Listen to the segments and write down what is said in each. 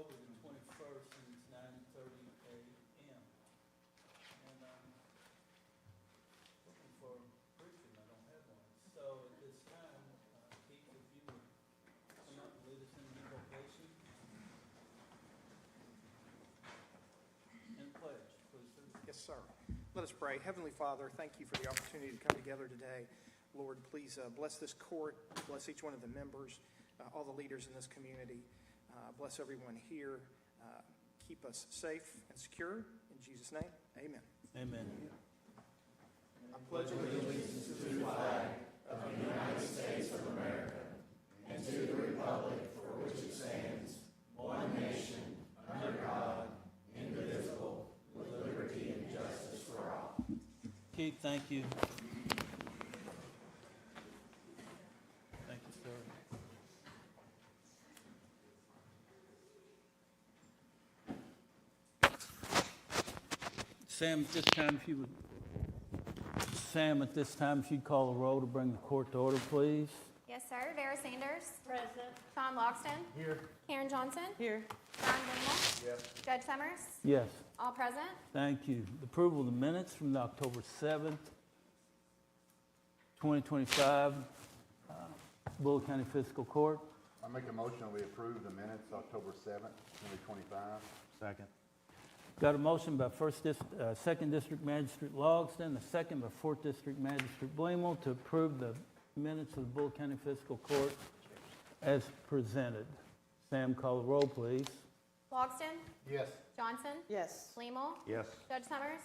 October the 21st, and it's 9:30 a.m. And I'm looking for a preacher, and I don't have one. So at this time, Keith, if you would come up and lead us in the invocation and pledge, please, sir. Yes, sir. Let us pray. Heavenly Father, thank you for the opportunity to come together today. Lord, please bless this court, bless each one of the members, all the leaders in this community. Bless everyone here. Keep us safe and secure. In Jesus' name, amen. Amen. I pledge allegiance to the flag of the United States of America and to the republic for which it stands, one nation, under God, indivisible, with liberty and justice for all. Keith, thank you. Thank you, sir. Sam, at this time, if you'd call the roll to bring the court to order, please. Yes, sir. Vera Sanders. Present. Sean Loxton. Here. Karen Johnson. Here. Brian Daniel. Yes. Judge Summers. Yes. All present. Thank you. The approval of the minutes from the October 7th, 2025, Bullitt County Fiscal Court. I make a motion that we approve the minutes, October 7th, 2025. Second. Got a motion by 2nd District Magistrate Logston, a second by 4th District Magistrate Blamel to approve the minutes of the Bullitt County Fiscal Court as presented. Sam, call the roll, please. Logston. Yes. Johnson. Yes. Blamel. Yes. Judge Summers.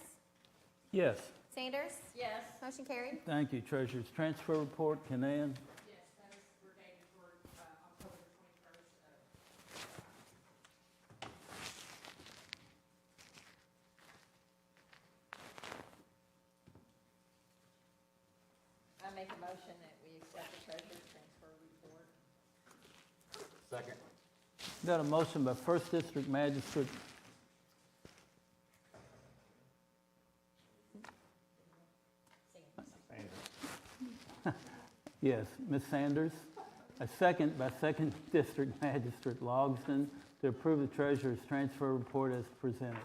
Yes. Sanders. Yes. Motion carried. Thank you. Treasurer's transfer report, Canan. Yes, that is, we're dated for October the 21st. I make a motion that we accept the treasurer's transfer report. Second. Got a motion by 1st District Magistrate. Yes, Ms. Sanders. A second by 2nd District Magistrate Logston to approve the treasurer's transfer report as presented.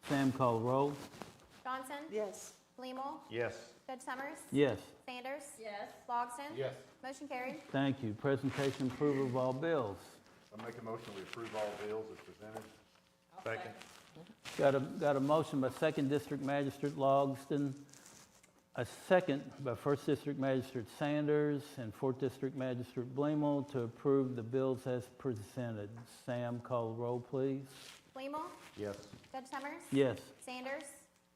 Sam, call the roll. Johnson. Yes. Blamel. Yes. Judge Summers. Yes. Sanders. Yes. Logston. Yes. Motion carried. Thank you. Presentation approval of all bills. I make a motion we approve all bills as presented. I'll Second. Got a motion by 2nd District Magistrate Logston, a second by 1st District Magistrate Sanders and 4th District Magistrate Blamel to approve the bills as presented. Sam, call the roll, please. Blamel. Yes. Judge Summers. Yes. Sanders.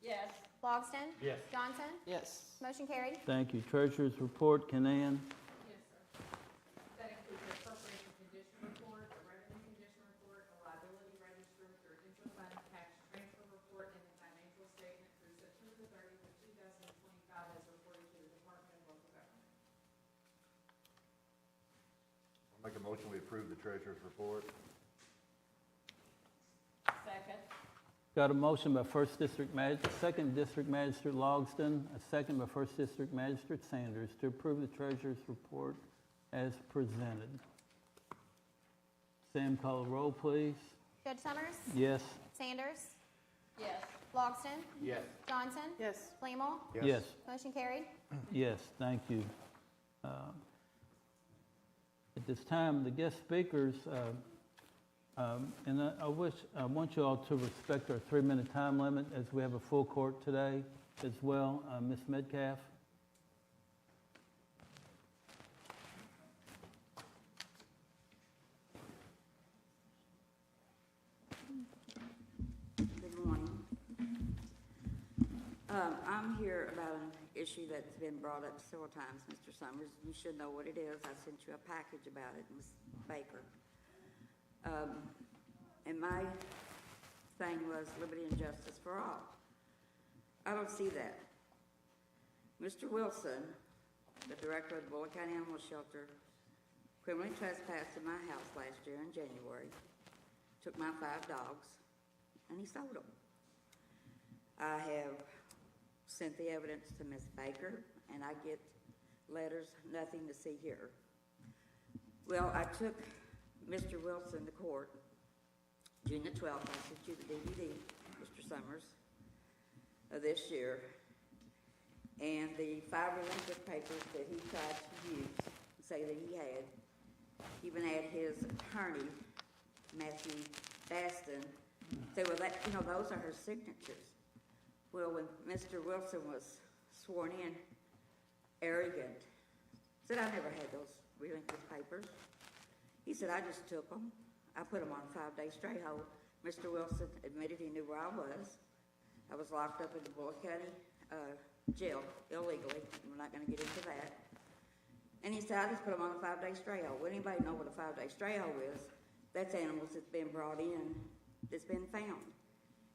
Yes. Logston. Yes. Johnson. Yes. Motion carried. Thank you. Treasurer's report, Canan. Yes, sir. That includes the appropriation condition report, a revenue condition report, a liability register, your interfund tax transfer report, and the financial statement through September the 30th of 2025 as reported to the Department of Local Government. I make a motion we approve the treasurer's report. Second. Got a motion by 2nd District Magistrate Logston, a second by 1st District Magistrate Sanders to approve the treasurer's report as presented. Sam, call the roll, please. Judge Summers. Yes. Sanders. Yes. Logston. Yes. Johnson. Yes. Blamel. Yes. Motion carried. Yes, thank you. At this time, the guest speakers, and I want you all to respect our 3-minute time limit as we have a full court today as well. Ms. Metcalf. Good morning. I'm here about an issue that's been brought up several times, Mr. Summers. You should know what it is. I sent you a package about it, Ms. Baker. And my thing was liberty and justice for all. I don't see that. Mr. Wilson, the director of the Bullitt County Animal Shelter, criminally trespassed in my house last year in January, took my 5 dogs, and he sold them. I have sent the evidence to Ms. Baker, and I get letters, nothing to see here. Well, I took Mr. Wilson to court June the 12th, I sent you the DVD, Mr. Summers, of this year. And the 5 relinquished papers that he tried to use, say that he had, even had his attorney, Matthew Baston, say, well, that, you know, those are her signatures. Well, when Mr. Wilson was sworn in, arrogant, said, I never had those relinquished papers. He said, I just took them. I put them on a 5-day straight hold. Mr. Wilson admitted he knew where I was. I was locked up in the Bullitt County jail illegally. We're not going to get into that. And he said, I just put them on a 5-day straight hold. Would anybody know what a 5-day straight hold is? That's animals that's been brought in, that's been found.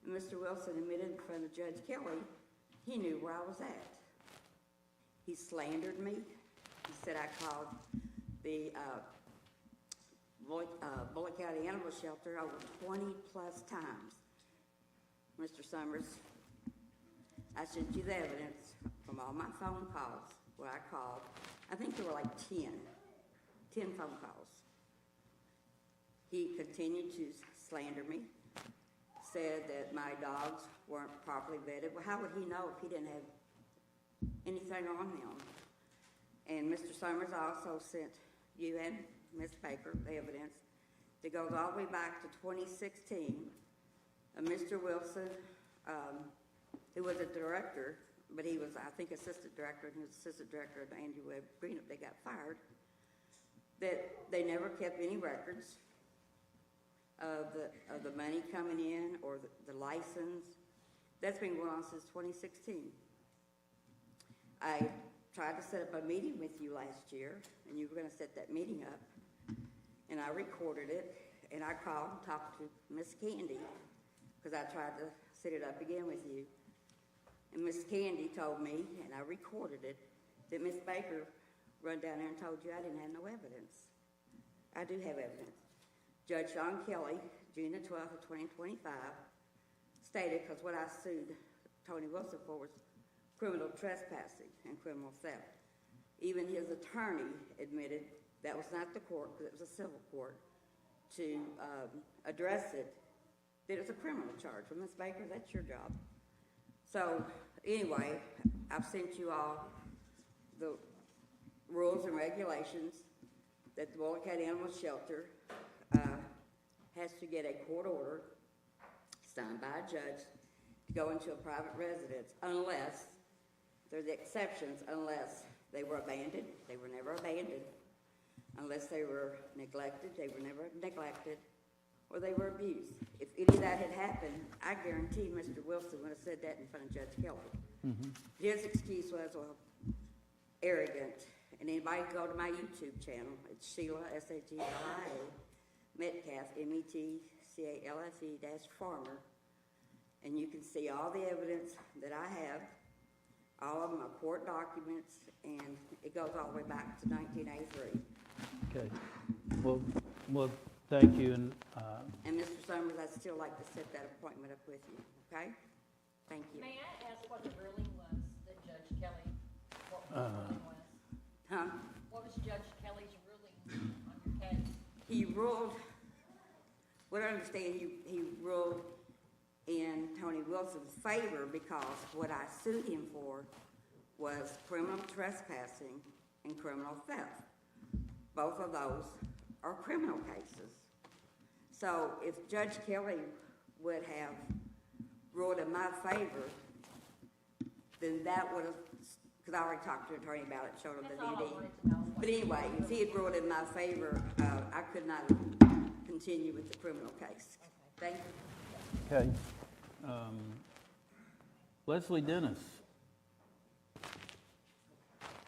And Mr. Wilson admitted in front of Judge Kelly, he knew where I was at. He slandered me. He said I called the Bullitt County Animal Shelter over 20 plus times. Mr. Summers, I sent you the evidence from all my phone calls where I called. I think there were like 10 phone calls. He continued to slander me, said that my dogs weren't properly vetted. Well, how would he know if he didn't have anything on them? And Mr. Summers, I also sent you and Ms. Baker the evidence that goes all the way back to 2016. Mr. Wilson, who was a director, but he was, I think, assistant director, and he was assistant director of Andy Webb Greenup. They got fired. That they never kept any records of the money coming in or the license. That's been going on since 2016. I tried to set up a meeting with you last year, and you were going to set that meeting up, and I recorded it, and I called and talked to Miss Candy, because I tried to set it up again with you. And Miss Candy told me, and I recorded it, that Miss Baker run down there and told you I didn't have no evidence. I do have evidence. Judge John Kelly, June the 12th of 2025, stated, because what I sued Tony Wilson for was criminal trespassing and criminal theft. Even his attorney admitted that was not the court, because it was a civil court, to address it, that it was a criminal charge. Well, Ms. Baker, that's your job. So, anyway, I've sent you all the rules and regulations that the Bullitt County Animal Shelter has to get a court order signed by a judge to go into a private residence unless, there's exceptions, unless they were abandoned. They were never abandoned. Unless they were neglected, they were never neglected, or they were abused. If any of that had happened, I guarantee Mr. Wilson would have said that in front of Judge Kelly. His excuse was, well, arrogant. And anybody can go to my YouTube channel. It's Sheila, S-H-E-L-I-A, Metcalf, M-E-T-C-A-L-F-E-Farmer. And you can see all the evidence that I have, all of my court documents, and it goes all the way back to 1983. Okay. Well, thank you. And Mr. Summers, I'd still like to set that appointment up with you, okay? Thank you. May I ask what the ruling was that Judge Kelly, what the ruling was? Huh? What was Judge Kelly's ruling on your case? He ruled, what I understand, he ruled in Tony Wilson's favor because what I sued him for was criminal trespassing and criminal theft. Both of those are criminal cases. So if Judge Kelly would have ruled in my favor, then that would have, because I already talked to an attorney about it, showed him the That's all I DVD. wanted to know. But anyway, if he had ruled in my favor, I could not continue with the criminal case. Thank you. Okay. Leslie Dennis.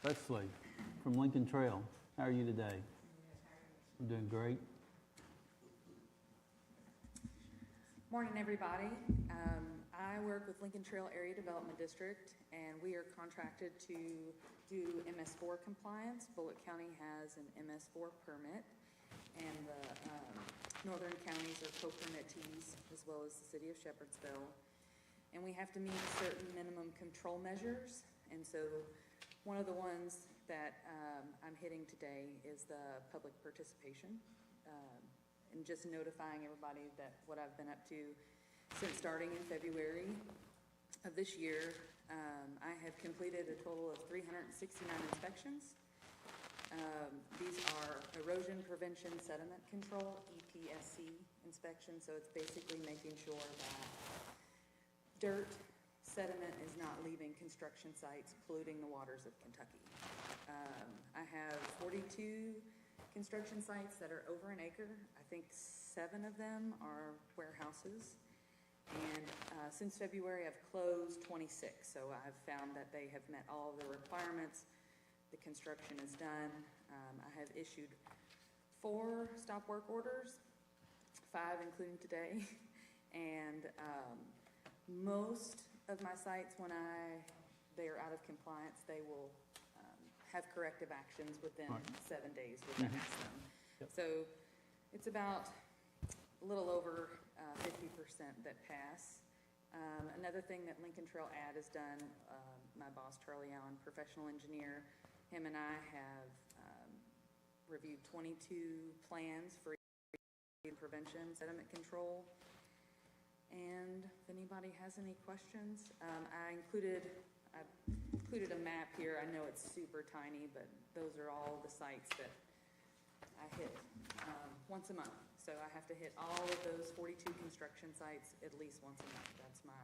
Leslie, from Lincoln Trail. How are you today? I'm doing great. Morning, everybody. I work with Lincoln Trail Area Development District, and we are contracted to do MS4 compliance. Bullitt County has an MS4 permit, and the northern counties are co-permittees, as well as the city of Shepherdsville. And we have to meet certain minimum control measures, and so one of the ones that I'm hitting today is the public participation. and just notifying everybody that what I've been up to since starting in February of this year. I have completed a total of 369 inspections. These are erosion prevention sediment control, EPSC inspections, so it's basically making sure that dirt, sediment is not leaving construction sites, polluting the waters of Kentucky. I have 42 construction sites that are over an acre. I think 7 of them are warehouses. And since February, I've closed 26, so I've found that they have met all of the requirements. The construction is done. I have issued 4 stop work orders, 5 including today. And most of my sites, when they are out of compliance, they will have corrective actions within 7 days, which I ask them. Yep. So it's about a little over 50% that pass. Another thing that Lincoln Trail Ad has done, my boss Charlie Allen, professional engineer, him and I have reviewed 22 plans for prevention, sediment control. And if anybody has any questions, I included a map here. I know it's super tiny, but those are all the sites that I hit once a month. So I have to hit all of those 42 construction sites at least once a month. That's my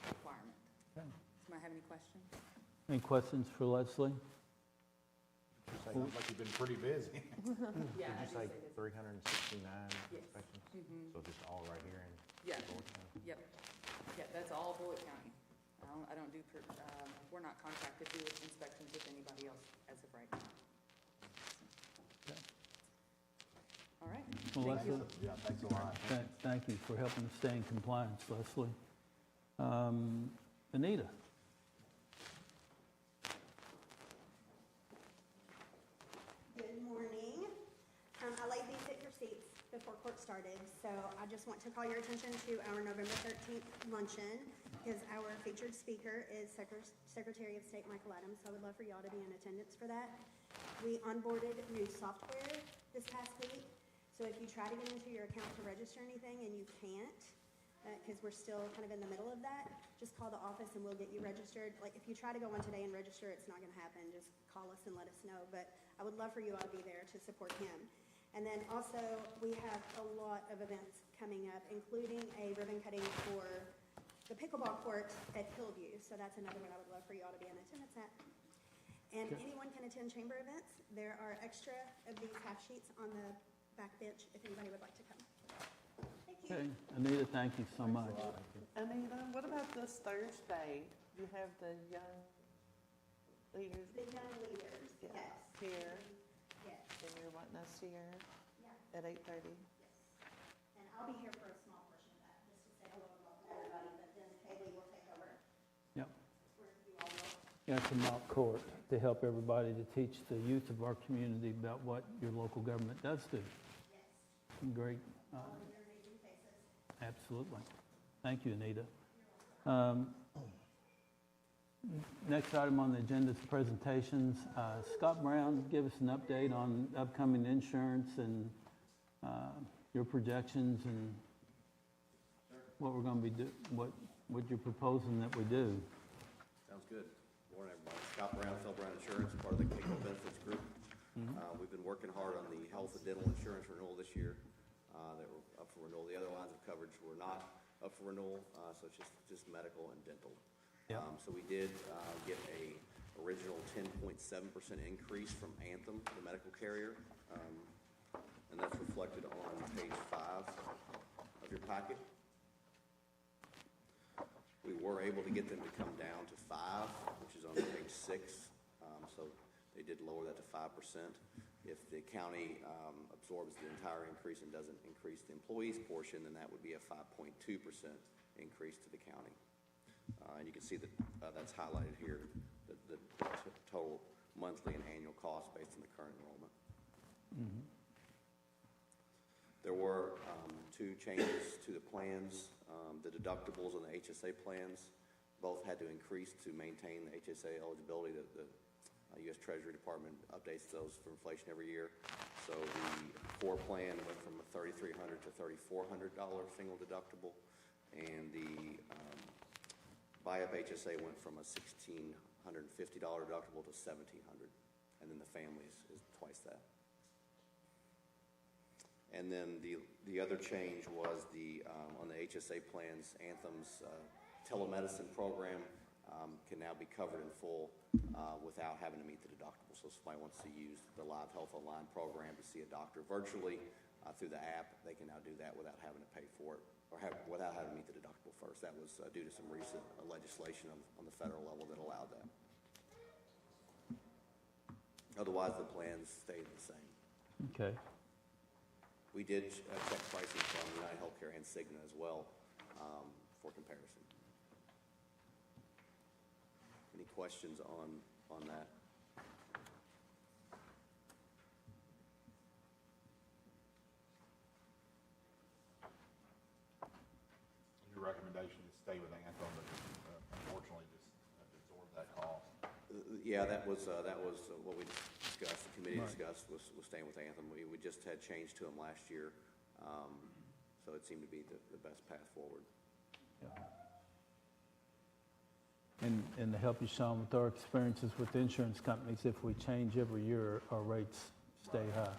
requirement. Okay. Does anybody have any questions? Any questions for Leslie? Sounds like you've been pretty busy. Yeah. Did you say 369 Yes. inspections? Mm-hmm. So just all right here in Yeah. Bullitt County? Yep. Yeah, that's all Bullitt County. I don't do, we're not contracted to do inspections with anybody else as of right now. Okay. All right. Well, Thank you. Leslie, Yeah, thanks a lot. thank you for helping us stay in compliance, Leslie. Anita? Good morning. I laid these at your seats before court started, so I just want to call your attention to our November 13th luncheon, because our featured speaker is Secretary of State Michael Adams, so I would love for y'all to be in attendance for that. We onboarded new software this past week, so if you try to get into your account to register anything and you can't, because we're still kind of in the middle of that, just call the office and we'll get you registered. Like, if you try to go on today and register, it's not going to happen. Just call us and let us know. But I would love for you all to be there to support him. And then also, we have a lot of events coming up, including a ribbon cutting for the pickleball court at Hillview. So that's another one I would love for you all to be in attendance at. And anyone can attend chamber events. There are extra of these half sheets on the back bench if anybody would like to come. Thank you. Okay, Anita, thank you so much. Anita, what about this Thursday? You have the young leaders The young leaders, yes. here, Yes, and you're wanting us here yeah, at 8:30? yes. And I'll be here for a small portion of that, just to say hello and welcome everybody, but then Kaylee will take over. Yep. Where you all will. Yeah, to Mount Court, to help everybody, to teach the youth of our community about what your local government does do. Yes, Great. all of your amazing faces. Absolutely. Thank you, Anita. Next item on the agenda is presentations. Scott Brown, give us an update on upcoming insurance and your projections and what we're going to be what you're proposing that we do. Sounds good. Morning, everybody. Scott Brown, Phil Brown Insurance, part of the Kickle Benefits Group. We've been working hard on the health and dental insurance renewal this year. That were up for renewal. The other lines of coverage were not up for renewal, so it's just medical and dental. Yep. So we did get a original 10.7% increase from Anthem, the medical carrier, and that's reflected on page 5 of your packet. We were able to get them to come down to 5, which is on page 6. So they did lower that to 5%. If the county absorbs the entire increase and doesn't increase the employees' portion, then that would be a 5.2% increase to the county. And you can see that that's highlighted here, the total monthly and annual cost based on the current enrollment. There were 2 changes to the plans. The deductibles on the HSA plans both had to increase to maintain the HSA eligibility. The U.S. Treasury Department updates those for inflation every year. So the core plan went from a $3,300 to $3,400 single deductible, and the buy-up HSA went from a $1,650 deductible to $1,700, and then the family is twice that. And then the other change was on the HSA plans, Anthem's telemedicine program can now be covered in full without having to meet the deductible. So if somebody wants to use the Live Health Online program to see a doctor virtually through the app, they can now do that without having to pay for it or without having to meet the deductible first. That was due to some recent legislation on the federal level that allowed that. Otherwise, the plans stayed the same. Okay. We did check pricing from United Healthcare and Cigna as well for comparison. Any questions on that? Your recommendation is stay with Anthem, but unfortunately just absorb that cost. Yeah, that was what we discussed, the committee discussed, was staying with Anthem. We just had changed to them last year, so it seemed to be the best path forward. Yeah. And to help you, Sean, with our experiences with insurance companies, if we change every year, our rates stay high.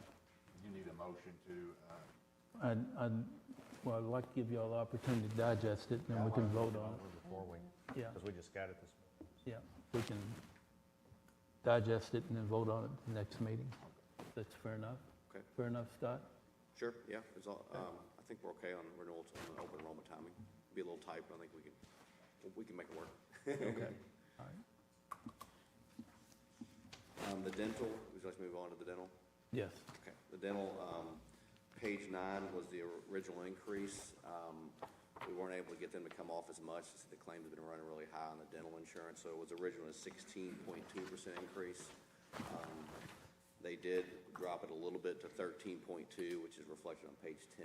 You need a motion to, Well, I'd like to give you all the opportunity to digest it, and then we can vote on it. Before we, Yeah, because we just got it this morning. yeah, we can digest it and then vote on it at the next meeting. That's fair enough? Okay. Fair enough, Scott? Sure, yeah, it's all, I think we're okay on renewals on the open enrollment timing. Be a little tight, but I think we can make it work. Okay, all right. The dental, would you like to move on to the dental? Yes, Okay, the dental, page 9 was the original increase. We weren't able to get them to come off as much. The claims have been running really high on the dental insurance, so it was originally a 16.2% increase. They did drop it a little bit to 13.2, which is reflected on page 10.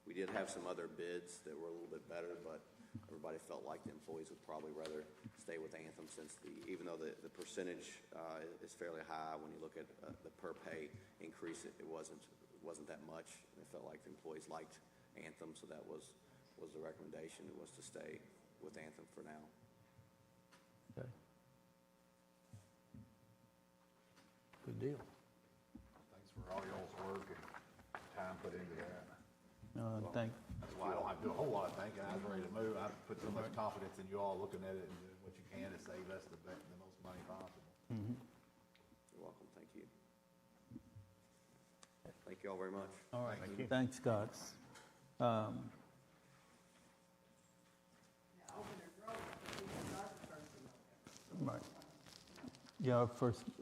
We did have some other bids that were a little bit better, but everybody felt like the employees would probably rather stay with Anthem since even though the percentage is fairly high, when you look at the per pay increase, it wasn't that much. They felt like the employees liked Anthem, so that was the recommendation, was to stay with Anthem for now. okay. Good deal. thanks for all y'all's work and time put into that. That's why I don't have to do a whole lot of thinking. I was ready to move. I put so much confidence in you all looking at it and doing what you can to save us the most money possible. You're welcome, thank you. Thank you all very much. All right, Thank you. thanks, Scott. Right. Yeah,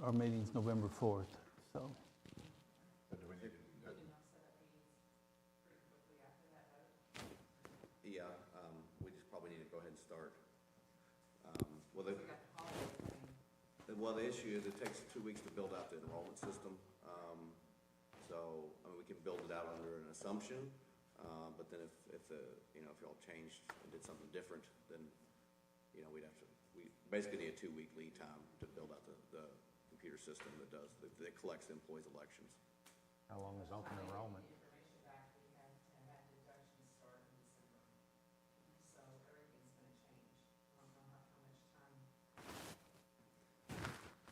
our meeting's November 4th, so, So do we need to, Yeah, we just probably need to go ahead and start. Well, the issue is it takes 2 weeks to build out the enrollment system. So, I mean, we can build it out under an assumption, but then if y'all changed and did something different, then, we basically need a 2-week lead time to build out the computer system that collects the employees' elections. How long is open enrollment?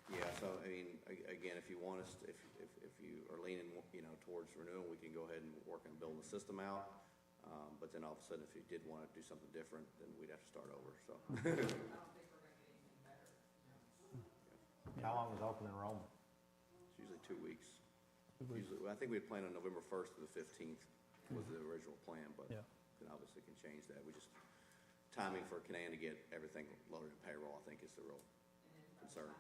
Yeah, so, I mean, again, if you want us, if you are leaning, towards renewal, we can go ahead and work on building the system out. But then all of a sudden, if you did want to do something different, then we'd have to start over, so. How long is open enrollment? It's usually 2 weeks. Usually, I think we had planned on November 1st to the 15th was the original plan, but Yeah. then obviously can change that. We just, timing for Canaan to get everything loaded in payroll, I think is the real concern.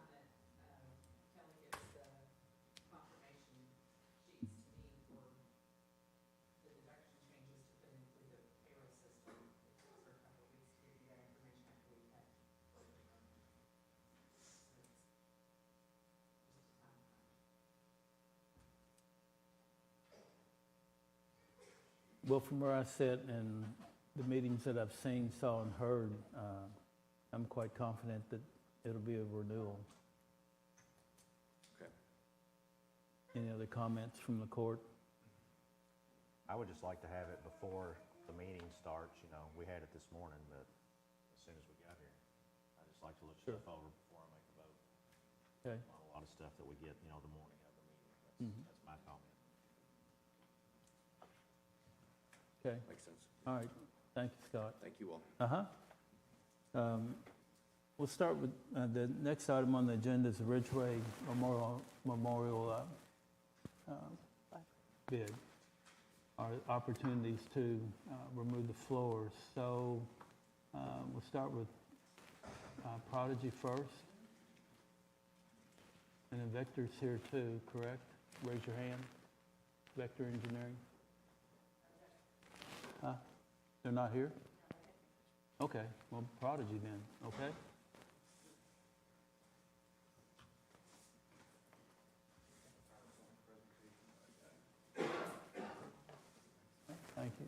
well, from where I sit and the meetings that I've seen, saw, and heard, I'm quite confident that it'll be a renewal. Any other comments from the court? I would just like to have it before the meeting starts, you know, we had it this morning, but as soon as we got here, I just like to look Sure. stuff over before I make a vote. Okay. On a lot of stuff that we get, you know, the morning of the meeting, Mhm. that's my comment. Okay, Makes sense. all right. Thank you, Scott. Thank you all. Uh-huh. We'll start with, the next item on the agenda is the Ridgeway Memorial bid, our opportunities to remove the floors. So we'll start with Prodigy first. And then Vector's here too, correct? Raise your hand. Vector Engineering. Huh? They're not here? Okay, well, Prodigy then, okay? Thank you.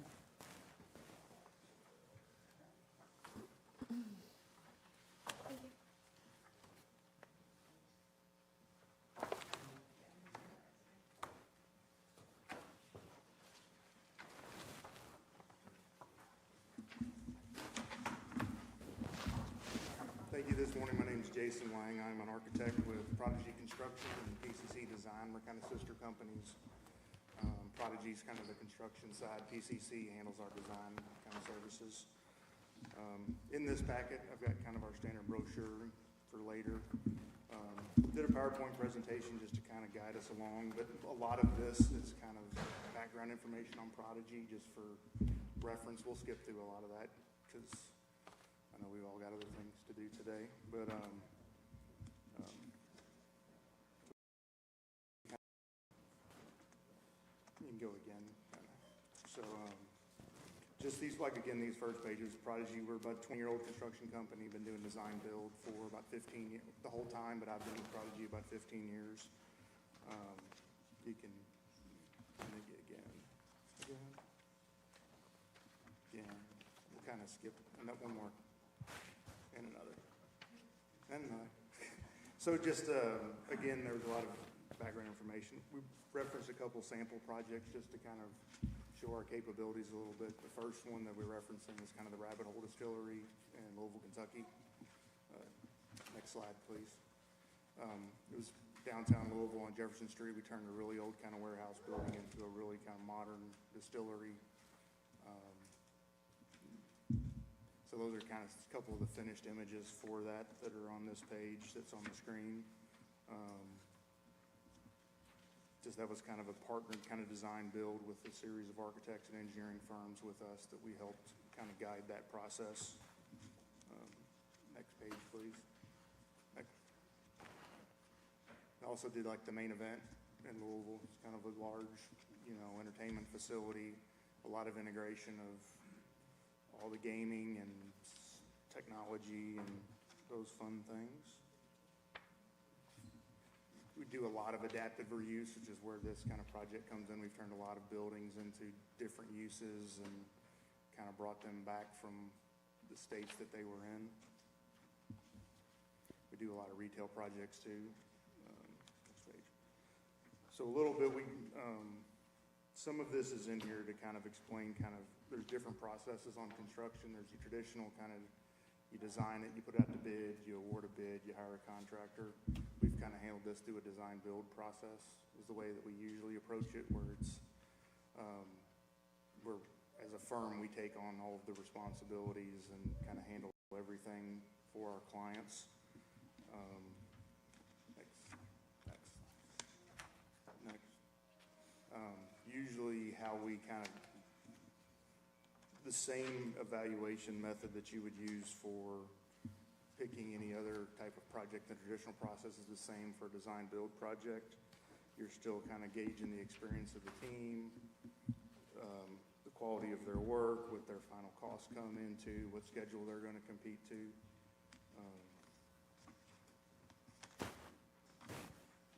Thank you. This morning, my name is Jason Lang. I'm an architect with Prodigy Construction and PCC Design. We're kind of sister companies. Prodigy's kind of the construction side. PCC handles our design kind of services. In this packet, I've got kind of our standard brochure for later. Did a PowerPoint presentation just to kind of guide us along, but a lot of this is kind of background information on Prodigy just for reference. We'll skip through a lot of that because I know we've all got other things to do today, but you can go again. So just these, like again, these first pages, Prodigy, we're about a 20-year-old construction company, been doing design build for about 15 years, the whole time, but I've been with Prodigy about 15 years. You can, again, we'll kind of skip, and that one more. And another. So just, again, there was a lot of background information. We referenced a couple sample projects just to kind of show our capabilities a little bit. The first one that we're referencing is kind of the Rabbit Hole Distillery in Louisville, Kentucky. Next slide, please. It was downtown Louisville on Jefferson Street. We turned a really old kind of warehouse building into a really kind of modern distillery. So those are kind of a couple of the finished images for that are on this page that's on the screen. Just that was kind of a partnered kind of design build with a series of architects and engineering firms with us that we helped kind of guide that process. Next page, please. Next. I also did like the main event in Louisville. It's kind of a large, entertainment facility, a lot of integration of all the gaming and technology and those fun things. We do a lot of adaptive reuse, which is where this kind of project comes in. We've turned a lot of buildings into different uses and kind of brought them back from the states that they were in. We do a lot of retail projects too. Next page. So a little bit, some of this is in here to kind of explain there's different processes on construction. There's your traditional kind of, you design it, you put it out to bid, you award a bid, you hire a contractor. We've kind of handled this through a design build process is the way that we usually approach it, where it's, as a firm, we take on all of the responsibilities and kind of handle everything for our clients. Next. Usually how we kind of, the same evaluation method that you would use for picking any other type of project. The traditional process is the same for a design build project. You're still kind of gauging the experience of the team, the quality of their work, what their final costs come into, what schedule they're going to compete to.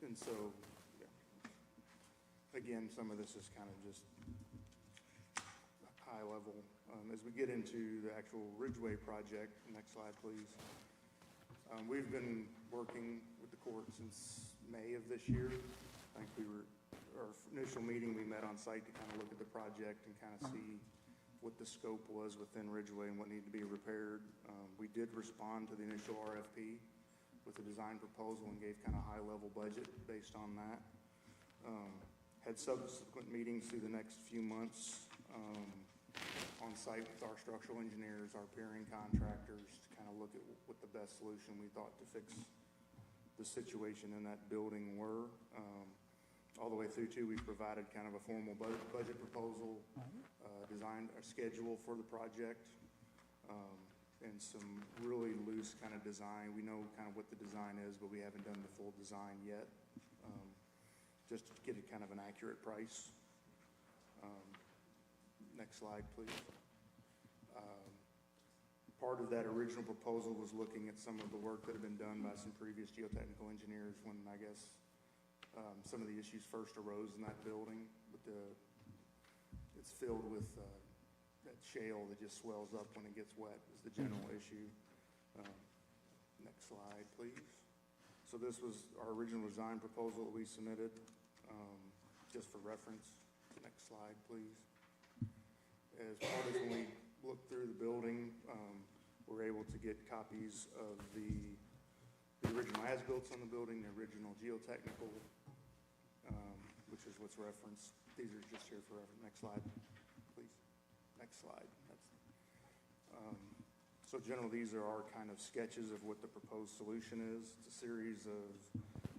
And so, again, some of this is kind of just high level. As we get into the actual Ridgeway project, next slide please. We've been working with the court since May of this year. I think we were our initial meeting, we met on site to kind of look at the project and kind of see what the scope was within Ridgeway and what needed to be repaired. We did respond to the initial RFP with a design proposal and gave kind of high-level budget based on that. Had subsequent meetings through the next few months on site with our structural engineers, our peering contractors, to kind of look at what the best solution we thought to fix the situation in that building were. All the way through to, we provided kind of a formal budget proposal, designed a schedule for the project, and some really loose kind of design. We know kind of what the design is, but we haven't done the full design yet, just to get a kind of an accurate price. Next slide, please. Part of that original proposal was looking at some of the work that had been done by some previous geotechnical engineers when, I guess, some of the issues first arose in that building. But it's filled with that shale that just swells up when it gets wet is the general issue. Next slide, please. So this was our original design proposal that we submitted, just for reference. Next slide, please. As part of when we looked through the building, we're able to get copies of the original as-built on the building, the original geotechnical, which is what's referenced. These are just here for reference. Next slide, please. Next slide. So generally, these are our kind of sketches of what the proposed solution is. It's a series of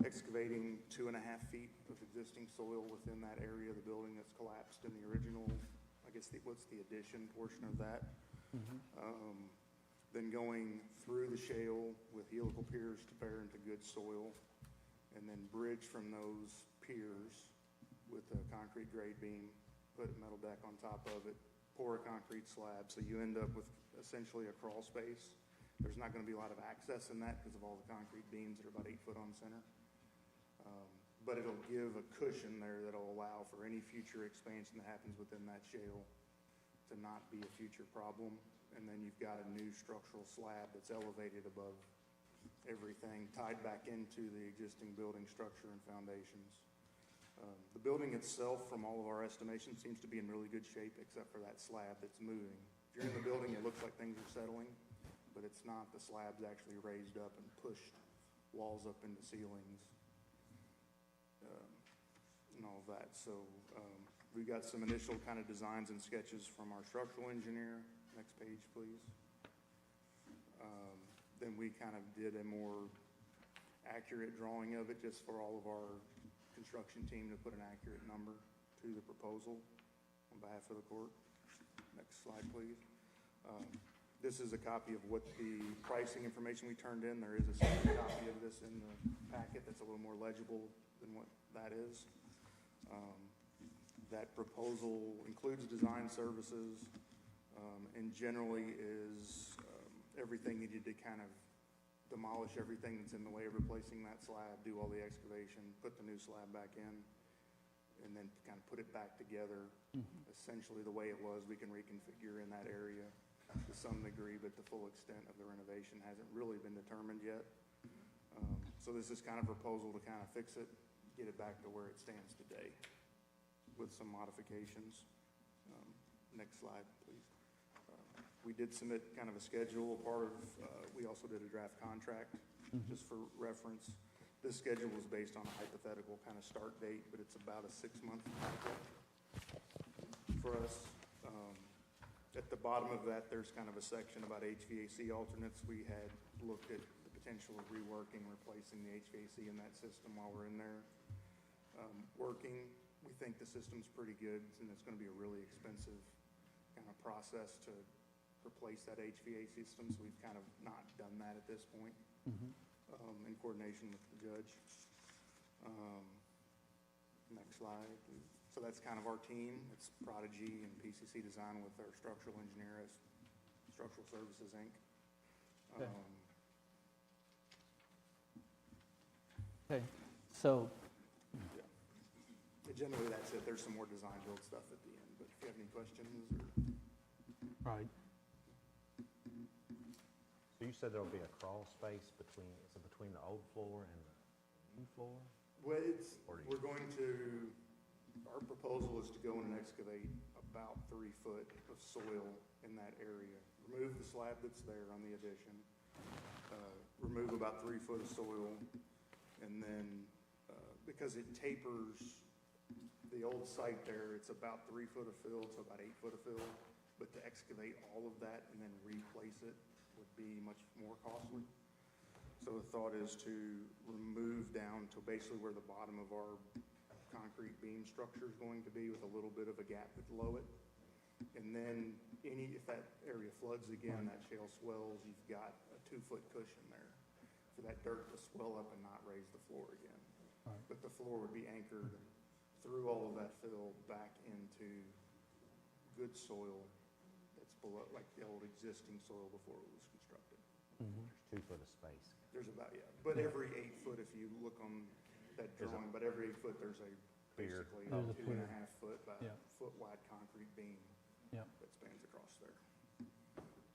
excavating 2.5 feet of existing soil within that area of the building that's collapsed in the original, I guess, what's the addition portion of that. Then going through the shale with helical piers to bear into good soil, and then bridge from those piers with a concrete grade beam, put a metal deck on top of it, pour a concrete slab, so you end up with essentially a crawl space. There's not going to be a lot of access in that because of all the concrete beams that are about 8 foot on center. But it'll give a cushion there that'll allow for any future expansion that happens within that shale to not be a future problem. And then you've got a new structural slab that's elevated above everything, tied back into the existing building structure and foundations. The building itself, from all of our estimations, seems to be in really good shape except for that slab that's moving. If you're in the building, it looks like things are settling, but it's not. The slab's actually raised up and pushed walls up into ceilings and all of that. So we got some initial kind of designs and sketches from our structural engineer. Next page, please. Then we kind of did a more accurate drawing of it just for all of our construction team to put an accurate number to the proposal on behalf of the court. Next slide, please. This is a copy of what the pricing information we turned in. There is a separate copy of this in the packet that's a little more legible than what that is. That proposal includes design services and generally is everything needed to kind of demolish everything that's in the way of replacing that slab, do all the excavation, put the new slab back in, and then kind of put it back together essentially the way it was. We can reconfigure in that area to some degree, but the full extent of the renovation hasn't really been determined yet. So this is kind of a proposal to kind of fix it, get it back to where it stands today with some modifications. Next slide, please. We did submit kind of a schedule. We also did a draft contract, just for reference. This schedule was based on a hypothetical kind of start date, but it's about a 6-month project for us. At the bottom of that, there's kind of a section about HVAC alternates. We had looked at the potential of reworking, replacing the HVAC in that system while we're in there working. We think the system's pretty good, and it's going to be a really expensive kind of process to replace that HVAC system, so we've kind of not done that at this point in coordination with the judge. Next slide, please. So that's kind of our team. It's Prodigy and PCC Design with our structural engineer as Structural Services, Inc. Okay, so Yeah. Generally, that's it. There's some more design build stuff at the end, but if you have any questions or... right. So you said there'll be a crawl space between the old floor and the new floor? Well, Or do you- we're going to Our proposal is to go in and excavate about 3 foot of soil in that area. Remove the slab that's there on the addition, remove about 3 foot of soil, and then, because it tapers, the old site there, it's about 3 foot of fill to about 8 foot of fill, but to excavate all of that and then replace it would be much more costly. So the thought is to remove down to basically where the bottom of our concrete beam structure is going to be, with a little bit of a gap below it. And then if that area floods again, that shale swells, you've got a 2 foot cushion there for that dirt to swell up and not raise the floor again. Right. But the floor would be anchored through all of that fill back into good soil that's below, like the old existing soil before it was constructed. There's 2 foot of space. There's about, but every 8 foot, if you look on that drawing, but every 8 foot, there's Pier. basically There's a 2.5 pier. foot by Yeah. foot wide concrete beam Yeah. that spans across there.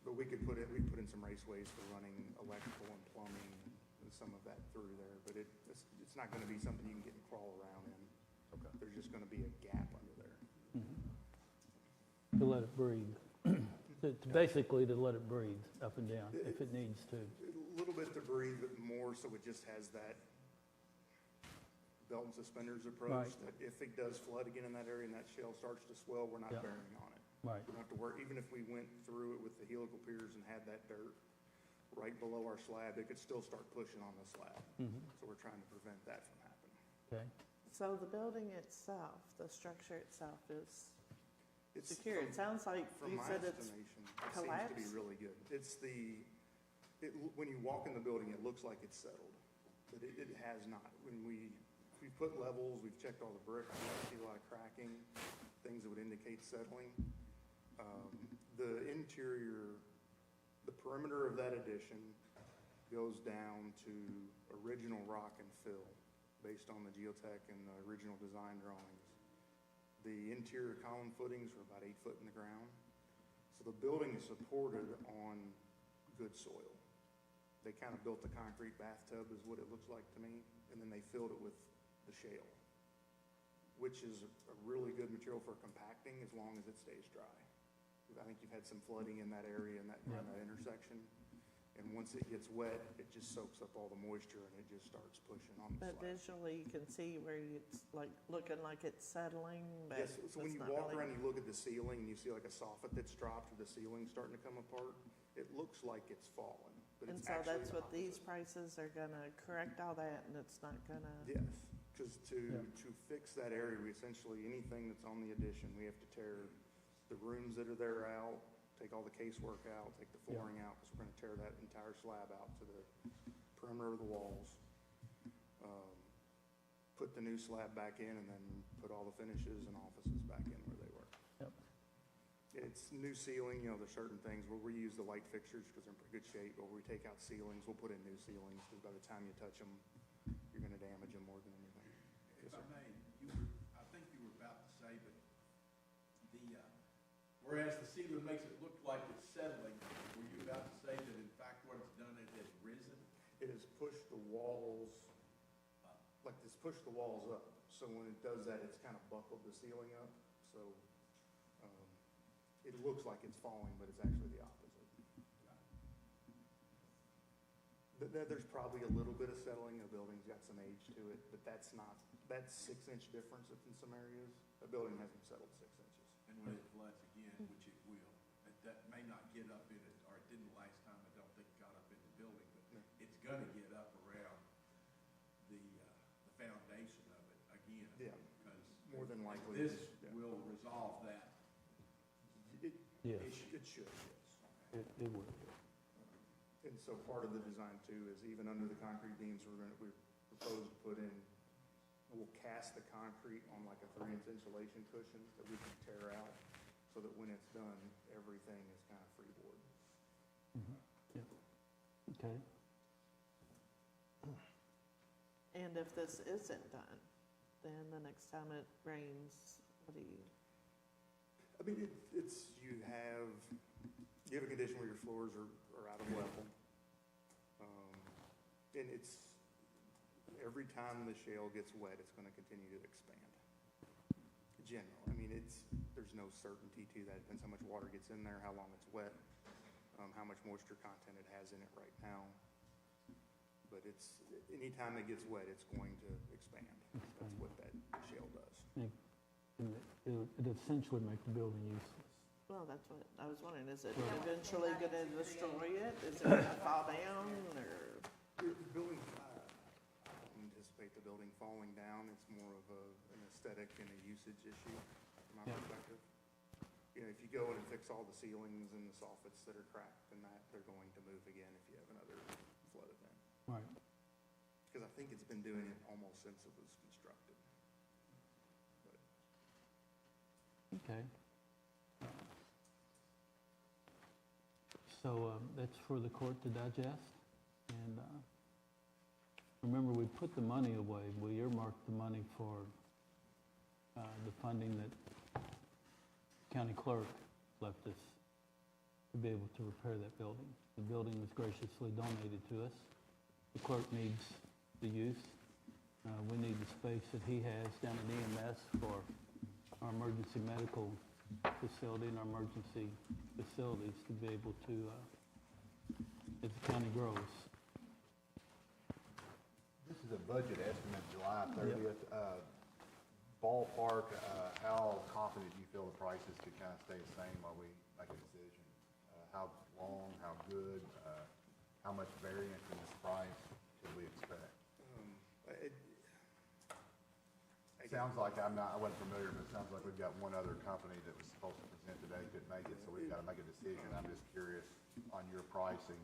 But we could put in some raceways for running electrical and plumbing and some of that through there, but it's not gonna be something you can get and crawl around in. Okay. There's just gonna be a gap under there. To let it breathe. Basically to let it breathe up and down if it needs to. A little bit to breathe, but more so it just has that belt and suspenders approach, Right. that if it does flood again in that area and that shale starts to swell, we're not Yeah. bearing on it. Right. We don't have to worry, even if we went through it with the helical piers and had that dirt right below our slab, it could still start pushing on the slab. So we're trying to prevent that from happening. Okay. So the building itself, the structure itself is It's secure. It sounds like From you my said it's estimation, it seems to collapsed. be really good. When you walk in the building, it looks like it's settled, but it has not. We've put levels, we've checked all the bricks, we don't see a lot of cracking, things that would indicate settling. The interior, the perimeter of that addition goes down to original rock and fill, based on the geotech and the original design drawings. The interior column footings are about 8 foot in the ground. So the building is supported on good soil. They kind of built the concrete bathtub is what it looks like to me, and then they filled it with the shale, which is a really good material for compacting as long as it stays dry. I think you've had some flooding in that area and around that intersection. And once it gets wet, it just soaks up all the moisture and it just starts pushing on the But slab. visually, you can see where it's like looking like it's settling, but Yes, so when it's you not walk really. around, you look at the ceiling and you see like a soffit that's dropped or the ceiling starting to come apart, it looks like it's fallen, but And it's so actually that's the what these opposite. prices are gonna correct all that, and it's not gonna. Yes, because to fix that area, we essentially, anything that's on the addition, we have to tear the rooms that are there out, take all the casework out, take the flooring out, because we're gonna tear that entire slab out to the perimeter of the walls. Put the new slab back in and then put all the finishes and offices back in where they were. Yep. It's new ceiling, there's certain things where we use the light fixtures because they're in pretty good shape, but where we take out ceilings, we'll put in new ceilings, because by the time you touch them, you're gonna damage them more than anything. If I may, I think you were about to say, but whereas the ceiling makes it look like it's settling, were you about to say that in fact what it's done, it has risen? It has pushed the walls, like it's pushed the walls up, so when it does that, it's kind of buckled the ceiling up, so it looks like it's falling, but it's actually the opposite. There's probably a little bit of settling, the building's got some age to it, but that's 6-inch difference in some areas. The building hasn't settled 6 inches. And when it floods again, which it will, that may not get up in it, or it didn't last time, I don't think it got up in the building, but it's gonna get up around the foundation of it again. Yeah, Because more than likely. this Yeah. will resolve that. Yes, It should, yes. it will. And so part of the design too is even under the concrete beams, we propose to put in, we'll cast the concrete on like a 3-inch insulation cushion that we can tear out, so that when it's done, everything is kind of freeboard. Okay. And if this isn't done, then the next time it rains, what do you? I mean, you have a condition where your floors are out of level. And every time the shale gets wet, it's gonna continue to expand. general. I mean, there's no certainty to that. Depends how much water gets in there, how long it's wet, how much moisture content it has in it right now. But anytime it gets wet, it's going to expand. That's what that shale does. It essentially make the building useless. Well, that's what, I was wondering, is it eventually gonna destroy it? Is it gonna fall down, or? The building, I don't anticipate the building falling down. It's more of an aesthetic and a usage issue from my perspective. You know, if you go in and fix all the ceilings and the soffits that are cracked and that, they're going to move again if you have another flood event. Right. Because I think it's been doing it almost since it was constructed. But Okay. So that's for the court to digest. And remember, we put the money away. We earmarked the money for the funding that county clerk left us to be able to repair that building. The building was graciously donated to us. The clerk needs the use. We need the space that he has down at EMS for our emergency medical facility and our emergency facilities to be able to, as the county grows. This is a budget estimate, July 30th. Ballpark, how confident do you feel the prices could kind of stay the same while we make a decision? How long, how good, how much variance in this price should we expect? It sounds like I wasn't familiar, but it sounds like we've got one other company that was supposed to present today, couldn't make it, so we've got to make a decision. I'm just curious on your pricing,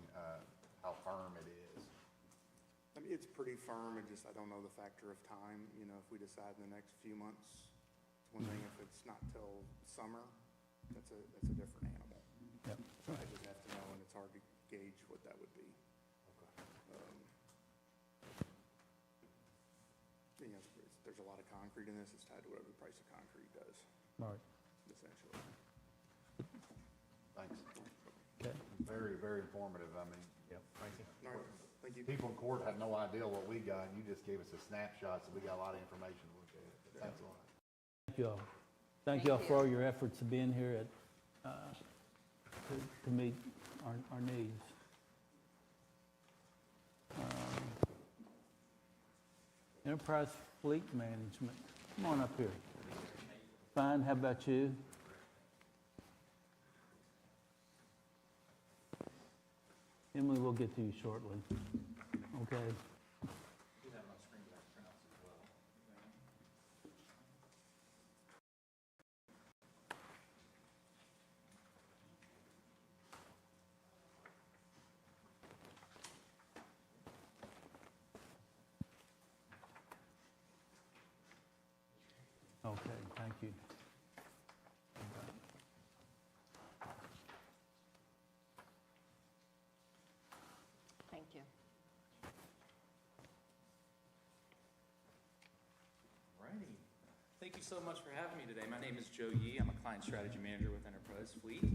how firm it is. I mean, it's pretty firm. I don't know the factor of time. You know, if we decide in the next few months, it's one thing. If it's not till summer, that's a different animal. Yep. I just have to know, and it's hard to gauge what that would be. You know, there's a lot of concrete in this. It's tied to whatever the price of concrete does, Right. essentially. Thanks. Okay. Very, very informative. I mean, Yep, thank you. All right, thank you. people in court had no idea what we got, and you just gave us a snapshot, so we got a lot of information to look at. Thanks a lot. Thank you all. Thank you all for all your efforts of being here to meet our needs. Enterprise Fleet Management. Come on up here. Fine, how about you? Emily, we'll get to you shortly. Okay. Okay, thank you. Thank you. Alrighty. Thank you so much for having me today. My name is Joe Yee. I'm a client strategy manager with Enterprise Fleet.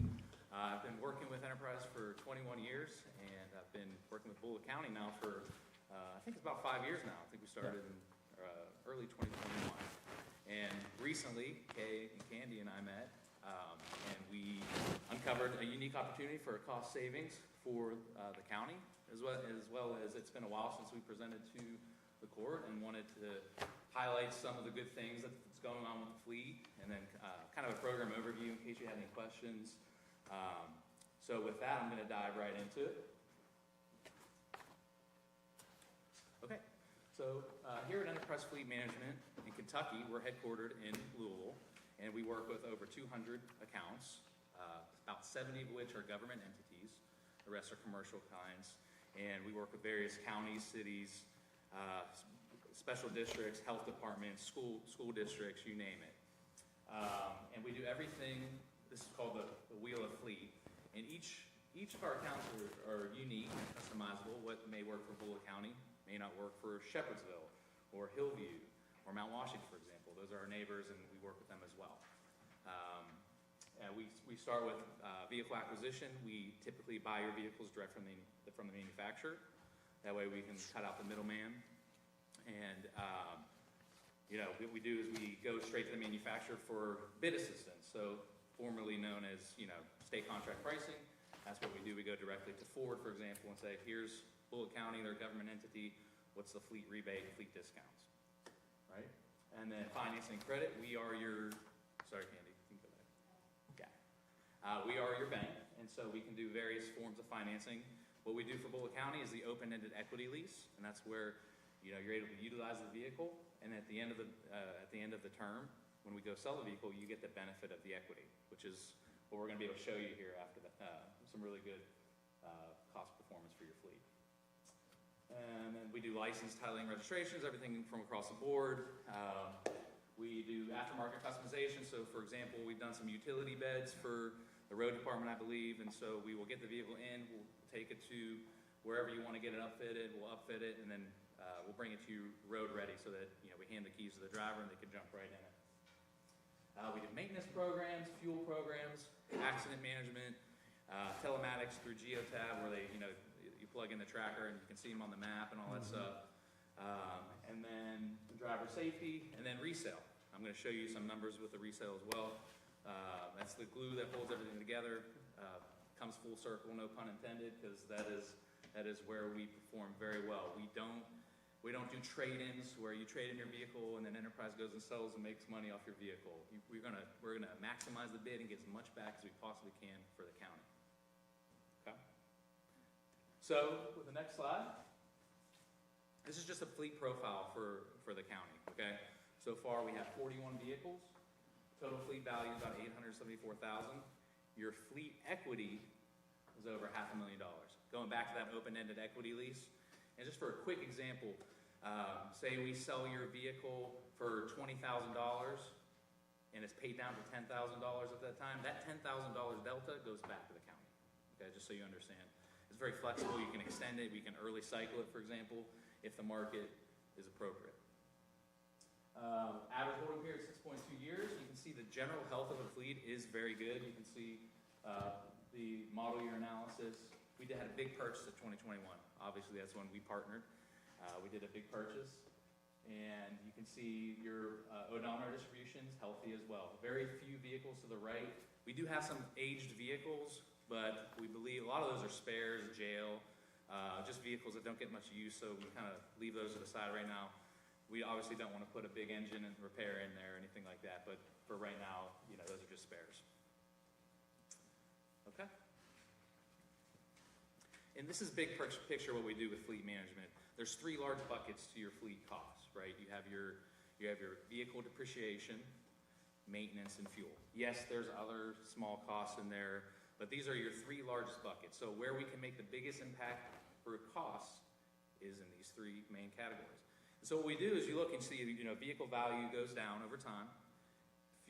I've been working with Enterprise for 21 years, and I've been working with Bullitt County now for, I think it's about 5 years now. I think we started in early 2021. And recently, Kay and Candy and I met, and we uncovered a unique opportunity for a cost savings for the county, as well as it's been a while since we presented to the court and wanted to highlight some of the good things that's going on with the fleet, and then kind of a program overview in case you have any questions. So with that, I'm going to dive right into it. Okay. So here at Enterprise Fleet Management in Kentucky, we're headquartered in Louisville, and we work with over 200 accounts, about 70 of which are government entities. The rest are commercial kinds. And we work with various counties, cities, special districts, health departments, school districts, you name it. And we do everything. This is called the Wheel of Fleet. And each of our accounts are unique and customizable. What may work for Bullitt County may not work for Shepherdsville or Hillview or Mount Washington, for example. Those are our neighbors, and we work with them as well. We start with vehicle acquisition. We typically buy your vehicles direct from the manufacturer. That way we can cut out the middleman. And what we do is we go straight to the manufacturer for bid assistance, so formerly known as, state contract pricing. That's what we do. We go directly to Ford, for example, and say, here's Bullitt County, their government entity, what's the fleet rebate, fleet discounts, right? And then financing credit, we are your, sorry, Candy, you can go back. Yeah. We are your bank, and so we can do various forms of financing. What we do for Bullitt County is the open-ended equity lease, and that's where, you're able to utilize the vehicle, and at the end of the term, when we go sell the vehicle, you get the benefit of the equity, which is what we're going to be able to show you here after some really good cost performance for your fleet. And then we do license, titling, registrations, everything from across the board. We do aftermarket customization. So, for example, we've done some utility beds for the road department, I believe, and so we will get the vehicle in, we'll take it to wherever you want to get it upfitted, we'll upfit it, and then we'll bring it to you road ready so that we hand the keys to the driver and they can jump right in it. We do maintenance programs, fuel programs, accident management, telematics through Geotab, where you plug in the tracker and you can see them on the map and all that stuff. And then driver safety, and then resale. I'm going to show you some numbers with the resale as well. That's the glue that holds everything together. Comes full circle, no pun intended, because that is where we perform very well. We don't do trade-ins where you trade in your vehicle and then Enterprise goes and sells and makes money off your vehicle. We're gonna maximize the bid and get as much back as we possibly can for the county. Okay. So with the next slide, this is just a fleet profile for the county. Okay. So far we have 41 vehicles. Total fleet value is about $874,000. Your fleet equity is over $500,000. Going back to that open-ended equity lease. And just for a quick example, say we sell your vehicle for $20,000 and it's paid down to $10,000 at that time, that $10,000 delta goes back to the county, okay, just so you understand. It's very flexible. You can extend it. We can early cycle it, for example, if the market is appropriate. Average holding period, 6.2 years. You can see the general health of the fleet is very good. You can see the model year analysis. We had a big purchase of 2021. Obviously, that's when we partnered. We did a big purchase. And you can see your odometer distributions healthy as well. Very few vehicles to the right. We do have some aged vehicles, but we believe a lot of those are spares, jail, just vehicles that don't get much use, so we kind of leave those to the side right now. We obviously don't want to put a big engine and repair in there or anything like that, but for right now, those are just spares. Okay? And this is big picture what we do with fleet management. There's three large buckets to your fleet costs, right? You have your vehicle depreciation, maintenance, and fuel. Yes, there's other small costs in there, but these are your three largest buckets. So where we can make the biggest impact for costs is in these three main categories. So what we do is you look and see, vehicle value goes down over time.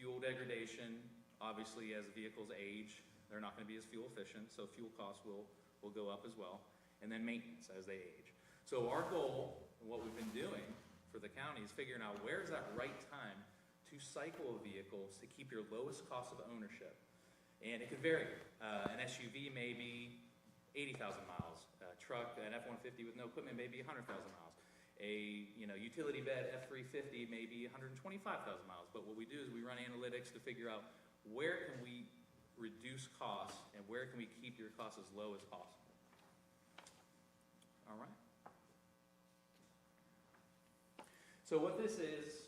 Fuel degradation, obviously, as vehicles age, they're not going to be as fuel efficient, so fuel costs will go up as well. And then maintenance as they age. So our goal, and what we've been doing for the county, is figuring out where's that right time to cycle vehicles to keep your lowest cost of ownership. And it could vary. An SUV may be 80,000 miles. A truck, an F-150 with no equipment may be 100,000 miles. A utility bed F-350 may be 125,000 miles. But what we do is we run analytics to figure out where can we reduce costs and where can we keep your costs as low as possible. All right. So what this is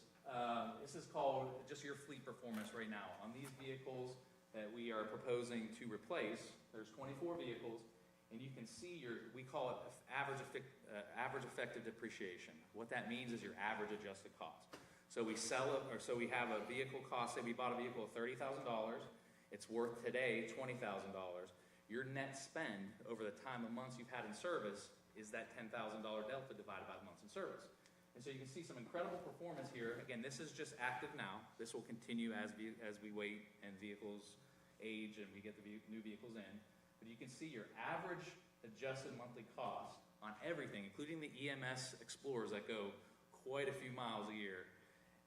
called just your fleet performance right now. On these vehicles that we are proposing to replace, there's 24 vehicles, and you can see we call it average effective depreciation. What that means is your average adjusted cost. So we we have a vehicle cost, say we bought a vehicle of $30,000, it's worth today $20,000. Your net spend over the time of months you've had in service is that $10,000 delta divided by the months in service. And so you can see some incredible performance here. Again, this is just active now. This will continue as we wait and vehicles age and we get the new vehicles in. But you can see your average adjusted monthly cost on everything, including the EMS Explorers that go quite a few miles a year,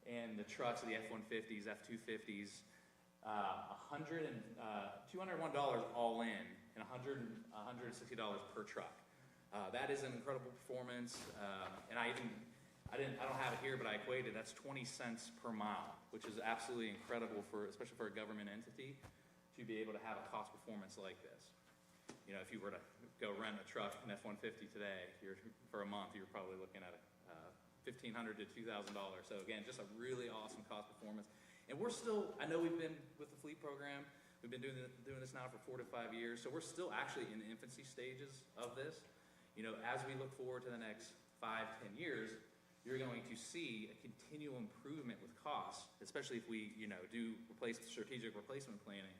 and the trucks, the F-150s, F-250s, $201 all in, and $160 per truck. That is an incredible performance, and I I don't have it here, but I equated, that's 20 cents per mile, which is absolutely incredible for, especially for a government entity, to be able to have a cost performance like this. You know, if you were to go rent a truck, an F-150 today, for a month, you're probably looking at $1,500 to $2,000. So again, just a really awesome cost performance. And we're still, I know we've been with the fleet program, we've been doing this now for 4 to 5 years, so we're still actually in the infancy stages of this. You know, as we look forward to the next 5, 10 years, you're going to see a continual improvement with costs, especially if we, you know, do strategic replacement planning.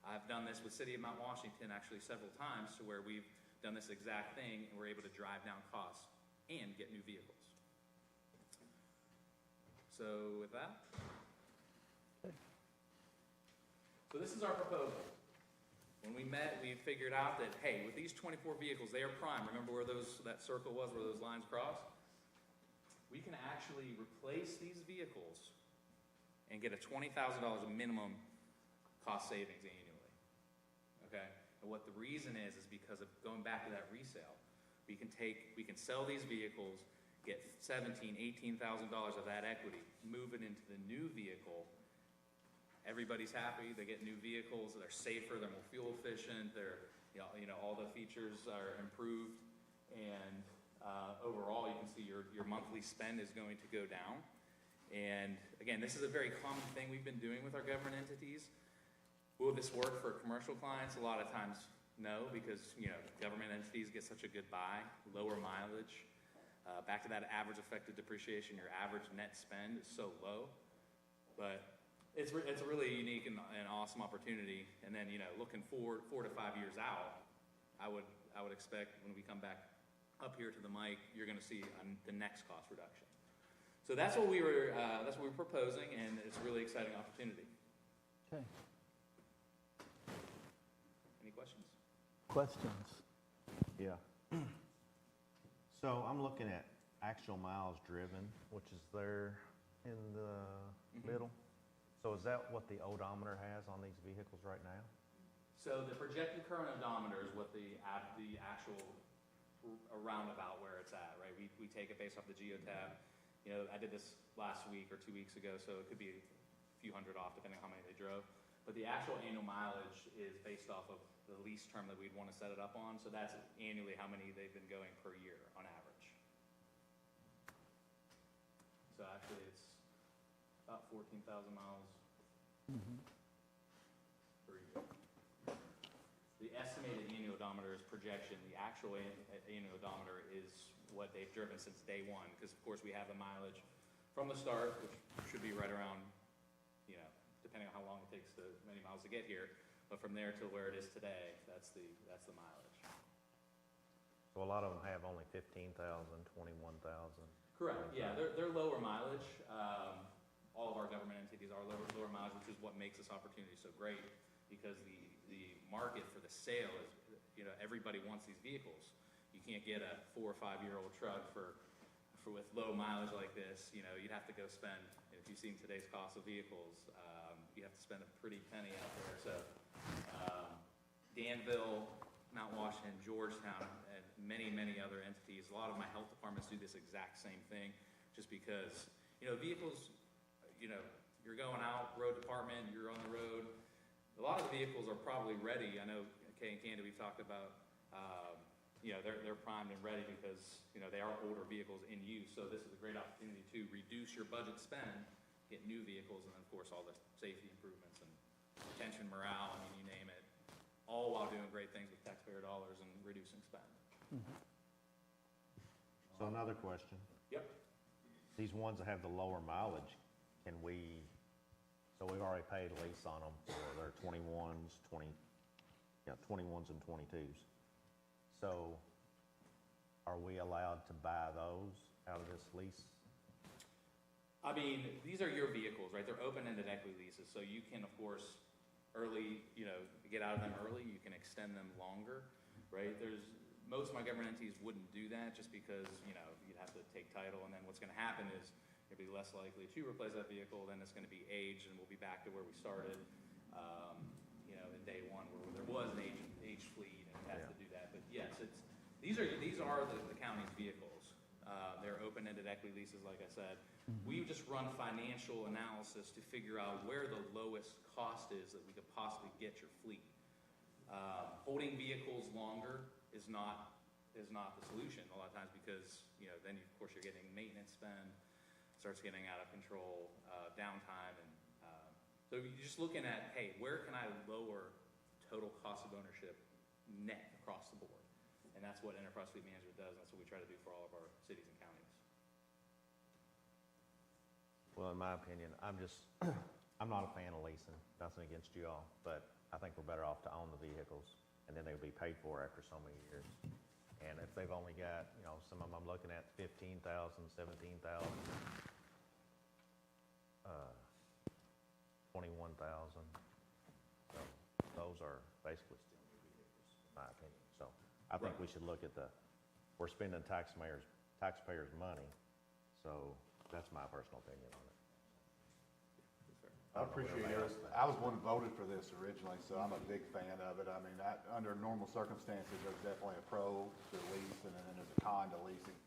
I've done this with City of Mount Washington actually several times, to where we've done this exact thing and we're able to drive down costs and get new vehicles. So with that, so this is our proposal. When we met, we figured out that, hey, with these 24 vehicles, they are prime. Remember where that circle was, where those lines cross? We can actually replace these vehicles and get a $20,000 minimum cost savings annually. Okay? And what the reason is because of going back to that resale. We can sell these vehicles, get $17,000, $18,000 of that equity, move it into the new vehicle. Everybody's happy. They get new vehicles. They're safer. They're more fuel efficient. They're, you know, all the features are improved. And overall, you can see your monthly spend is going to go down. And again, this is a very common thing we've been doing with our government entities. Will this work for commercial clients? A lot of times, no, because, you know, government entities get such a good buy, lower mileage. Back to that average effective depreciation, your average net spend is so low. But it's a really unique and awesome opportunity. And then, you know, looking forward 4 to 5 years out, I would expect when we come back up here to the mic, you're going to see the next cost reduction. So that's what we were proposing, and it's a really exciting opportunity. Okay. Any questions? Questions? Yeah. So I'm looking at actual miles driven, which is there in the middle. So is that what the odometer has on these vehicles right now? So the projected current odometer is what the actual roundabout where it's at, right? We take it based off the geotab. You know, I did this last week or 2 weeks ago, so it could be a few hundred off depending on how many they drove. But the actual annual mileage is based off of the lease term that we'd want to set it up on. So that's annually how many they've been going per year on average. So actually it's about 14,000 miles per year. The estimated annual odometer is projection. The actual annual odometer is what they've driven since day one, because of course we have the mileage from the start, which should be right around, you know, depending on how long it takes many miles to get here, but from there to where it is today, that's the mileage. So a lot of them have only 15,000, 21,000. Correct. Yeah, they're lower mileage. All of our government entities are lower mileage, which is what makes this opportunity so great, because the market for the sale is, you know, everybody wants these vehicles. You can't get a 4 or 5 year old truck for with low mileage like this. You know, you'd have to go spend, if you've seen today's cost of vehicles, you have to spend a pretty penny out there. So Danville, Mount Washington, Georgetown, and many, many other entities, a lot of my health departments do this exact same thing, just because, you know, vehicles, you know, you're going out, road department, you're on the road. A lot of the vehicles are probably ready. I know Kay and Candy, we've talked about, you know, they're primed and ready because, you know, they are older vehicles in use. So this is a great opportunity to reduce your budget spend, get new vehicles, and then, of course, all the safety improvements and retention, morale, I mean, you name it, all while doing great things with taxpayer dollars and reducing spend. So another question. Yep. These ones that have the lower mileage, so we've already paid a lease on them for their 21s, 21s and 22s. So are we allowed to buy those out of this lease? I mean, these are your vehicles, right? They're open-ended equity leases, so you can, of course, get out of them early. You can extend them longer, right? Most of my government entities wouldn't do that just because, you know, you'd have to take title, and then what's going to happen is you'll be less likely to replace that vehicle. Then it's going to be aged, and we'll be back to where we started, you know, in day one, where there was an aged fleet, and we had to do that. But yes, these are the county's vehicles. They're open-ended equity leases, like I said. We just run financial analysis to figure out where the lowest cost is that we could possibly get your fleet. Holding vehicles longer is not the solution a lot of times, because, then of course you're getting maintenance spend, starts getting out of control, downtime, and so you're just looking at, hey, where can I lower total cost of ownership net across the board? And that's what Enterprise Fleet Management does, and that's what we try to do for all of our cities and counties. Well, in my opinion, I'm not a fan of leasing, nothing against you all, but I think we're better off to own the vehicles, and then they'll be paid for after so many years. And if they've only got, some of them I'm looking at 15,000, 17,000, 21,000. So those are basically still new vehicles, in my opinion. So I think we should look at we're spending taxpayers' money. So that's my personal opinion on it. I appreciate it. I was one that voted for this originally, so I'm a big fan of it. I mean, under normal circumstances, there's definitely a pro to lease, and then there's a con to leasing.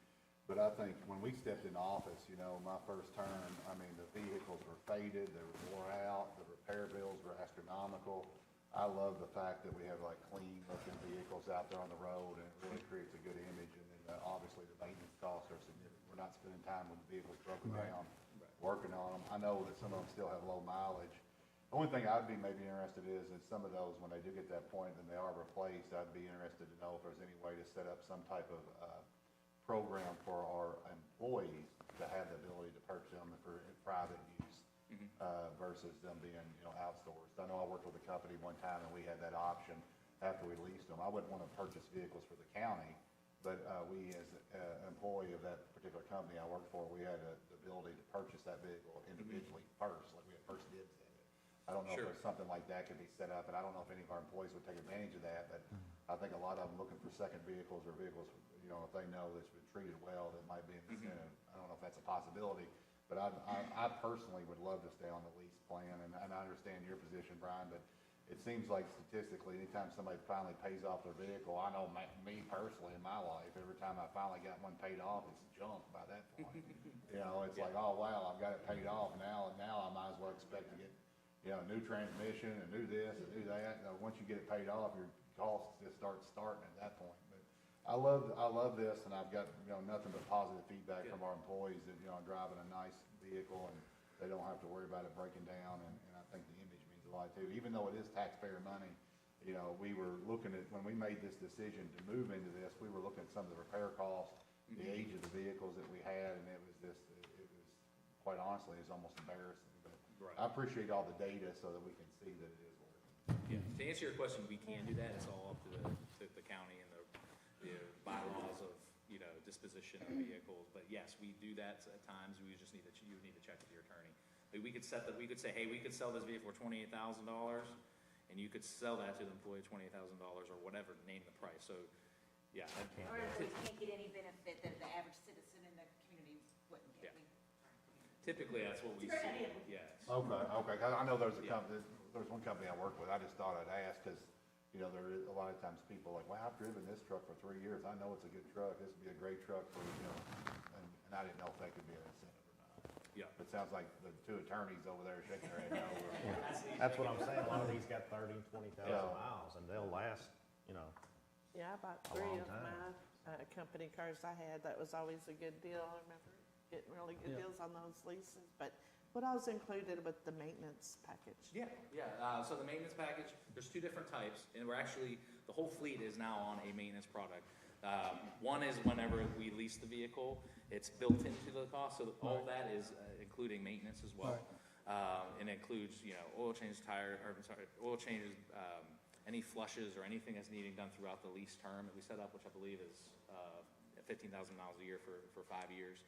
But I think when we stepped into office, my first term, I mean, the vehicles were faded, they were wore out, the repair bills were astronomical. I love the fact that we have like clean looking vehicles out there on the road, and it really creates a good image. And then obviously the maintenance costs are significant. We're not spending time with the vehicles broken down, working on them. I know that some of them still have low mileage. The only thing I'd be maybe interested is some of those, when they do get to that point and they are replaced, I'd be interested to know if there's any way to set up some type of program for our employees to have the ability to purchase them for private use versus them being, outsourced. I know I worked with a company one time and we had that option after we leased them. I wouldn't want to purchase vehicles for the county, but we, as an employee of that particular company I worked for, we had the ability to purchase that vehicle individually first, like we had first dibs at it. I don't know if there's something like that could be set up, and I don't know if any of our employees would take advantage of that, but I think a lot of them looking for second vehicles or vehicles, if they know that's been treated well, that might be an incentive. I don't know if that's a possibility, but I personally would love to stay on the lease plan, and I understand your position, Brian, but it seems like statistically, anytime somebody finally pays off their vehicle, I know me personally in my life, every time I finally got one paid off, it's junk by that point. It's like, oh, wow, I've got it paid off now, and now I might as well expect to get, new transmission and new this and new that. Once you get it paid off, your costs just starting at that point. But I love this, and I've got, nothing but positive feedback from our employees that, driving a nice vehicle and they don't have to worry about it breaking down, and I think the image means a lot too. Even though it is taxpayer money, we were looking at, when we made this decision to move into this, we were looking at some of the repair costs, the age of the vehicles that we had, and it was quite honestly, it's almost embarrassing. But I appreciate all the data so that we can see that it is working. Yeah, to answer your question, we can do that. It's all up to the county and the bylaws of, disposition of vehicles. But yes, we do that at times. You would need to check with your attorney. But we could say, hey, we could sell this vehicle for $28,000, and you could sell that to the employee $28,000 or whatever, name the price. So, yeah. Or we can't get any benefit that the average citizen in the community wouldn't get. Yeah. Typically, that's what we see. Yes. Okay. I know there's one company I work with. I just thought I'd ask because, there is a lot of times people like, wow, I've driven this truck for 3 years. I know it's a good truck. This would be a great truck for, and I didn't know if that could be an incentive or not. Yeah. It sounds like the two attorneys over there shaking their head no. That's what I'm saying. A lot of these got 30, 20,000 miles, and they'll last, Yeah, I bought A 3 long of time. my company cars I had. That was always a good deal. I remember getting really good deals on those leases. But what else included with the maintenance package? Yeah. So the maintenance package, there's 2 different types, and the whole fleet is now on a maintenance product. One is whenever we lease the vehicle, it's built into the cost, so all that is including maintenance as well. And it includes, oil changes, any flushes or anything that's needing done throughout the lease term that we set up, which I believe is 15,000 miles a year for 5 years.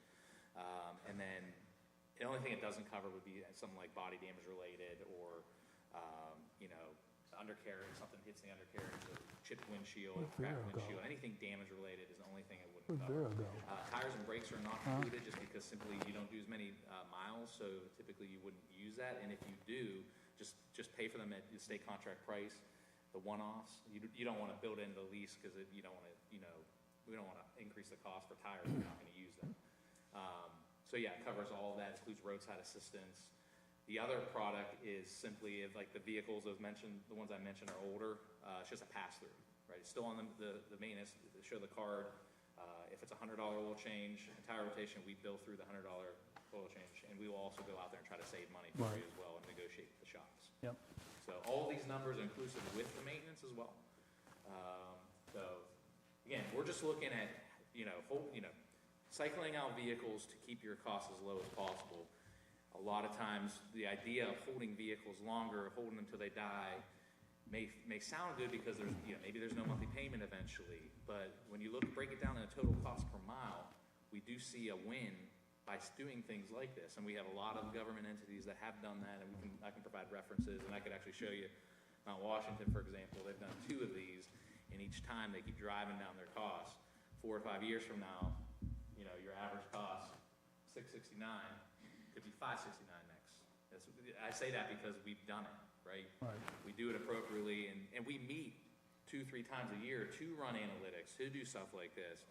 And then the only thing it doesn't cover would be something like body damage related or, undercarriage, something hits the undercarriage, a chipped windshield, cracked windshield, anything damage related is the only thing it wouldn't cover. Tires and brakes are not included just because simply you don't do as many miles, so typically you wouldn't use that. And if you do, just pay for them at the state contract price, the one-offs. You don't want to build into the lease because you don't want to, we don't want to increase the cost for tires if we're not going to use them. So yeah, it covers all of that, includes roadside assistance. The other product is simply if, like the vehicles, those mentioned, the ones I mentioned are older, it's just a pass-through, right? It's still on the maintenance, they show the card. If it's a $100 oil change, entire rotation, we bill through the $100 oil change, and we will also go out there and try to save money for you as well and negotiate with the shops. Yep. So all these numbers are inclusive with the maintenance as well. So again, we're just looking at, cycling out vehicles to keep your costs as low as possible. A lot of times, the idea of holding vehicles longer, holding them until they die, may sound good because there's, maybe there's no monthly payment eventually. But when you break it down in a total cost per mile, we do see a win by doing things like this. And we have a lot of government entities that have done that, and I can provide references, and I could actually show you Mount Washington, for example. They've done 2 of these, and each time they keep driving down their costs. 4 or 5 years from now, your average cost, $669, could be $569 next. I say that because we've done it, right? Right. We do it appropriately, and we meet 2-3 times a year to run analytics, to do stuff like this.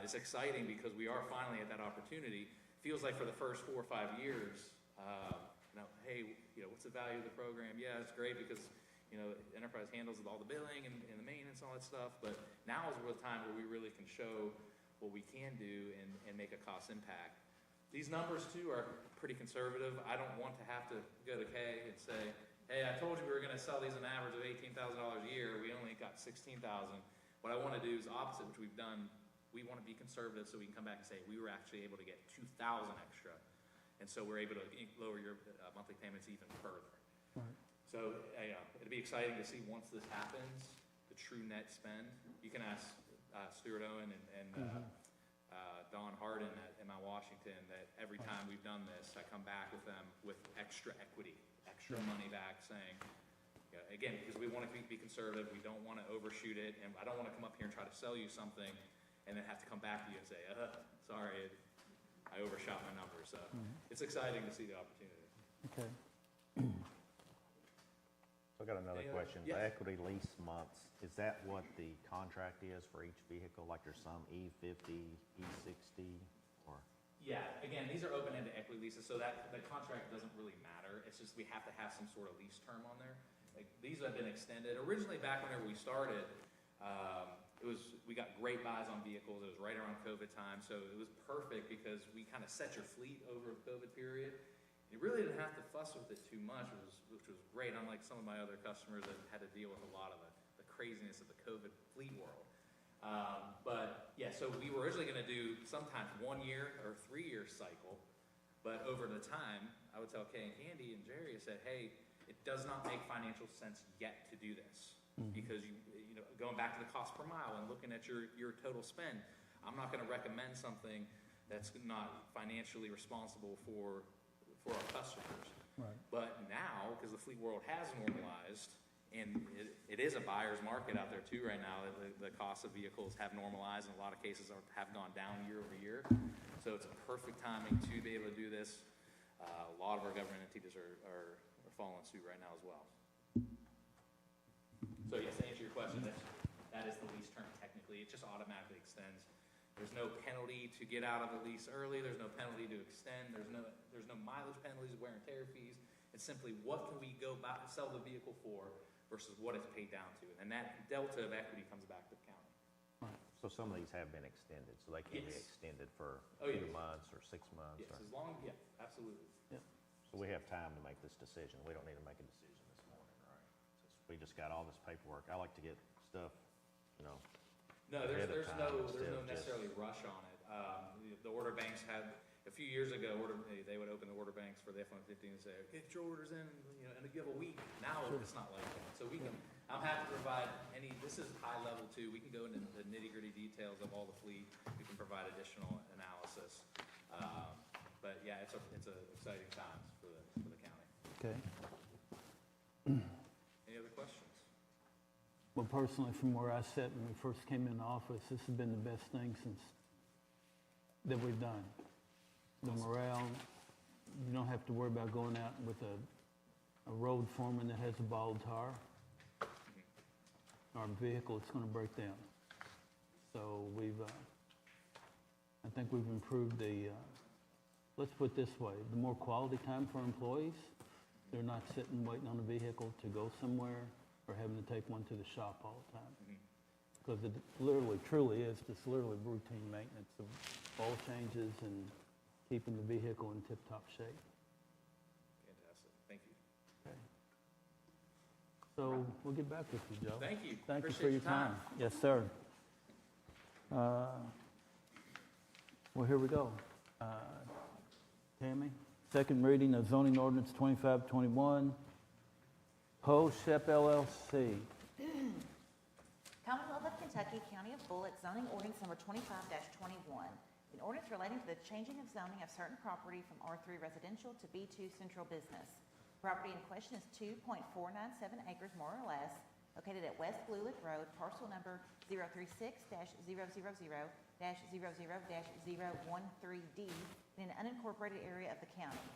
It's exciting because we are finally at that opportunity. Feels like for the first 4 or 5 years, hey, what's the value of the program? Yeah, it's great because Enterprise handles all the billing and the maintenance and all that stuff. But now is the time where we really can show what we can do and make a cost impact. These numbers too are pretty conservative. I don't want to have to go to Kay and say, hey, I told you we were going to sell these an average of $18,000 a year. We only got $16,000. What I want to do is opposite, which we've done. We want to be conservative so we can come back and say we were actually able to get $2,000 extra. And so we're able to lower your monthly payments even further. Right. So it'll be exciting to see once this happens, the true net spend. You can ask Stuart Owen and Don Harden at Mount Washington that every time we've done this, I come back with them with extra equity, extra money back, saying, again, because we want to be conservative, we don't want to overshoot it, and I don't want to come up here and try to sell you something and then have to come back to you and say, sorry, I overshot my numbers. So it's exciting to see the opportunity. Okay. So I got another question. yes. The equity lease months, is that what the contract is for each vehicle? Like there's some E50, E60, or? Yeah, again, these are open-ended equity leases, so that the contract doesn't really matter. It's just we have to have some sort of lease term on there. Like, these have been extended. Originally, back whenever we started, we got great buys on vehicles. It was right around COVID time, so it was perfect because we kind of set your fleet over the COVID period. You really didn't have to fuss with it too much, which was great, unlike some of my other customers that had to deal with a lot of the craziness of the COVID fleet world. But yeah, so we were originally going to do sometimes 1 year or 3 year cycle, but over the time, I would tell Kay and Candy and Jerry, I said, hey, it does not make financial sense yet to do this. Because going back to the cost per mile and looking at your total spend, I'm not going to recommend something that's not financially responsible for our customers. Right. But now, because the fleet world has normalized, and it is a buyer's market out there too right now, the cost of vehicles have normalized, and a lot of cases have gone down year over year. So it's a perfect timing to be able to do this. A lot of our government entities are following suit right now as well. So yes, to answer your question, that is the lease term technically. It just automatically extends. There's no penalty to get out of a lease early. There's no penalty to extend. There's no mileage penalties, wear and tear fees. It's simply what can we go back and sell the vehicle for versus what it's paid down to. And that delta of equity comes back to the county. So some of these have been extended, so they can be Yes. extended for Oh, 2 yes. months or 6 months? Yes, or- as long, yeah, absolutely. So we have time to make this decision. We don't need to make a decision this morning, right? We just got all this paperwork. I like to get stuff, No, ahead of there's time no instead of just- necessarily rush on it. The order banks had, a few years ago, they would open the order banks for the F-150 and say, get your orders in, and give a week. Now it's not like that. So I'm happy to provide this is high level too. We can go into the nitty-gritty details of all the fleet. We can provide additional analysis. But yeah, it's exciting times for the county. Okay. Any other questions? Well, personally, from where I sat when we first came in office, this has been the best thing that we've done. The morale, you don't have to worry about going out with a road foreman that has a bald tire. Our vehicle, it's going to break down. So we've I think we've improved let's put it this way, the more quality time for employees. They're not sitting waiting on a vehicle to go somewhere or having to take one to the shop all the time. Because it literally, truly is just literally routine maintenance of oil changes and keeping the vehicle in tip-top shape. Fantastic, thank you. Okay. So we'll get back with you, Joe. Thank you. Thank you for Appreciate your your time. time. Yes, sir. Well, here we go. Tammy, second reading of zoning ordinance 2521, Poe Shep LLC. Commonwealth of Kentucky, County of Bullitt, zoning ordinance number 25-21. An ordinance relating to the changing of zoning of certain property from R3 residential to B2 central business. Property in question is 2.497 acres more or less, located at West Bullitt Road, parcel number 036-000-00-013D in an unincorporated area of the county.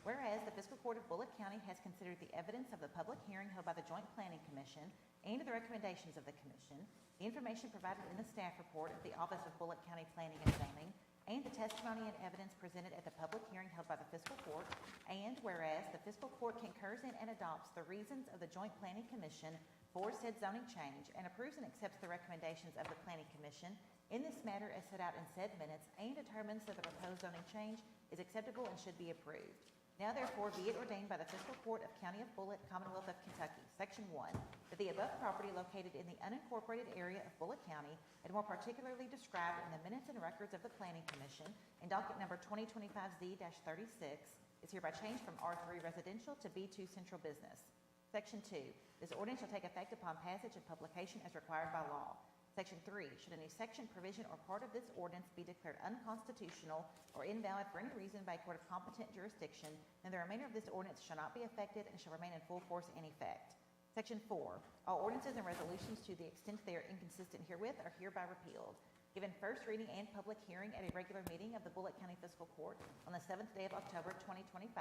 Whereas the Fiscal Court of Bullitt County has considered the evidence of the public hearing held by the Joint Planning Commission and the recommendations of the Commission, the information provided in the staff report of the Office of Bullitt County Planning and Zoning, and the testimony and evidence presented at the public hearing held by the Fiscal Court, and whereas the Fiscal Court concurs in and adopts the reasons of the Joint Planning Commission for said zoning change and approves and accepts the recommendations of the Planning Commission in this matter as set out in said minutes and determines that the proposed zoning change is acceptable and should be approved. Now therefore be it ordained by the Fiscal Court of County of Bullitt, Commonwealth of Kentucky, Section 1, that the above property located in the unincorporated area of Bullitt County, and more particularly described in the minutes and records of the Planning Commission in docket number 2025Z-36, is hereby changed from R3 residential to B2 central business. Section 2, this ordinance shall take effect upon passage and publication as required by law. Section 3, should any section, provision, or part of this ordinance be declared unconstitutional or invalid for any reason by a court of competent jurisdiction, then the remainder of this ordinance shall not be affected and shall remain in full force and effect. Section 4, all ordinances and resolutions to the extent they are inconsistent herewith are hereby repealed. Given first reading and public hearing at a regular meeting of the Bullitt County Fiscal Court on the 7th day of October 2025,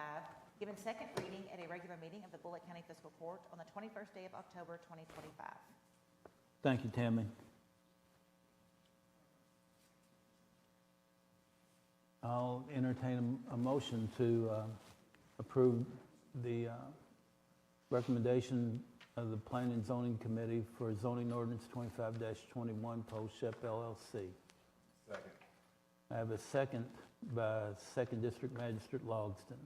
given second reading at a regular meeting of the Bullitt County Fiscal Court on the 21st day of October 2025. Thank you, Tammy. I'll entertain a motion to approve the recommendation of the Planning and Zoning Committee for zoning ordinance 25-21, Poe Shep LLC. Second. I have a second by Second District Magistrate Logsdon.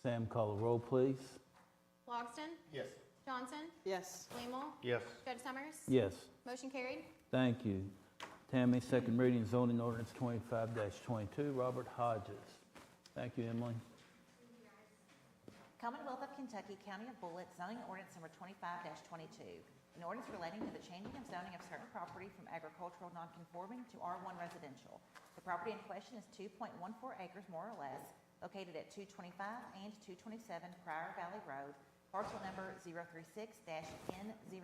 Sam, call the roll, please. Logsdon? Yes. Johnson? Yes. Weemel? Yes. Judge Summers? Yes. Motion carried. Thank you. Tammy, second reading zoning ordinance 25-22, Robert Hodges. Thank you, Emily. Commonwealth of Kentucky, County of Bullitt, zoning ordinance number 25-22. An ordinance relating to the changing of zoning of certain property from agricultural nonconforming to R1 residential. The property in question is 2.14 acres more or less, located at 225 and 227 Prior Valley Road, parcel number 036-N00-02-019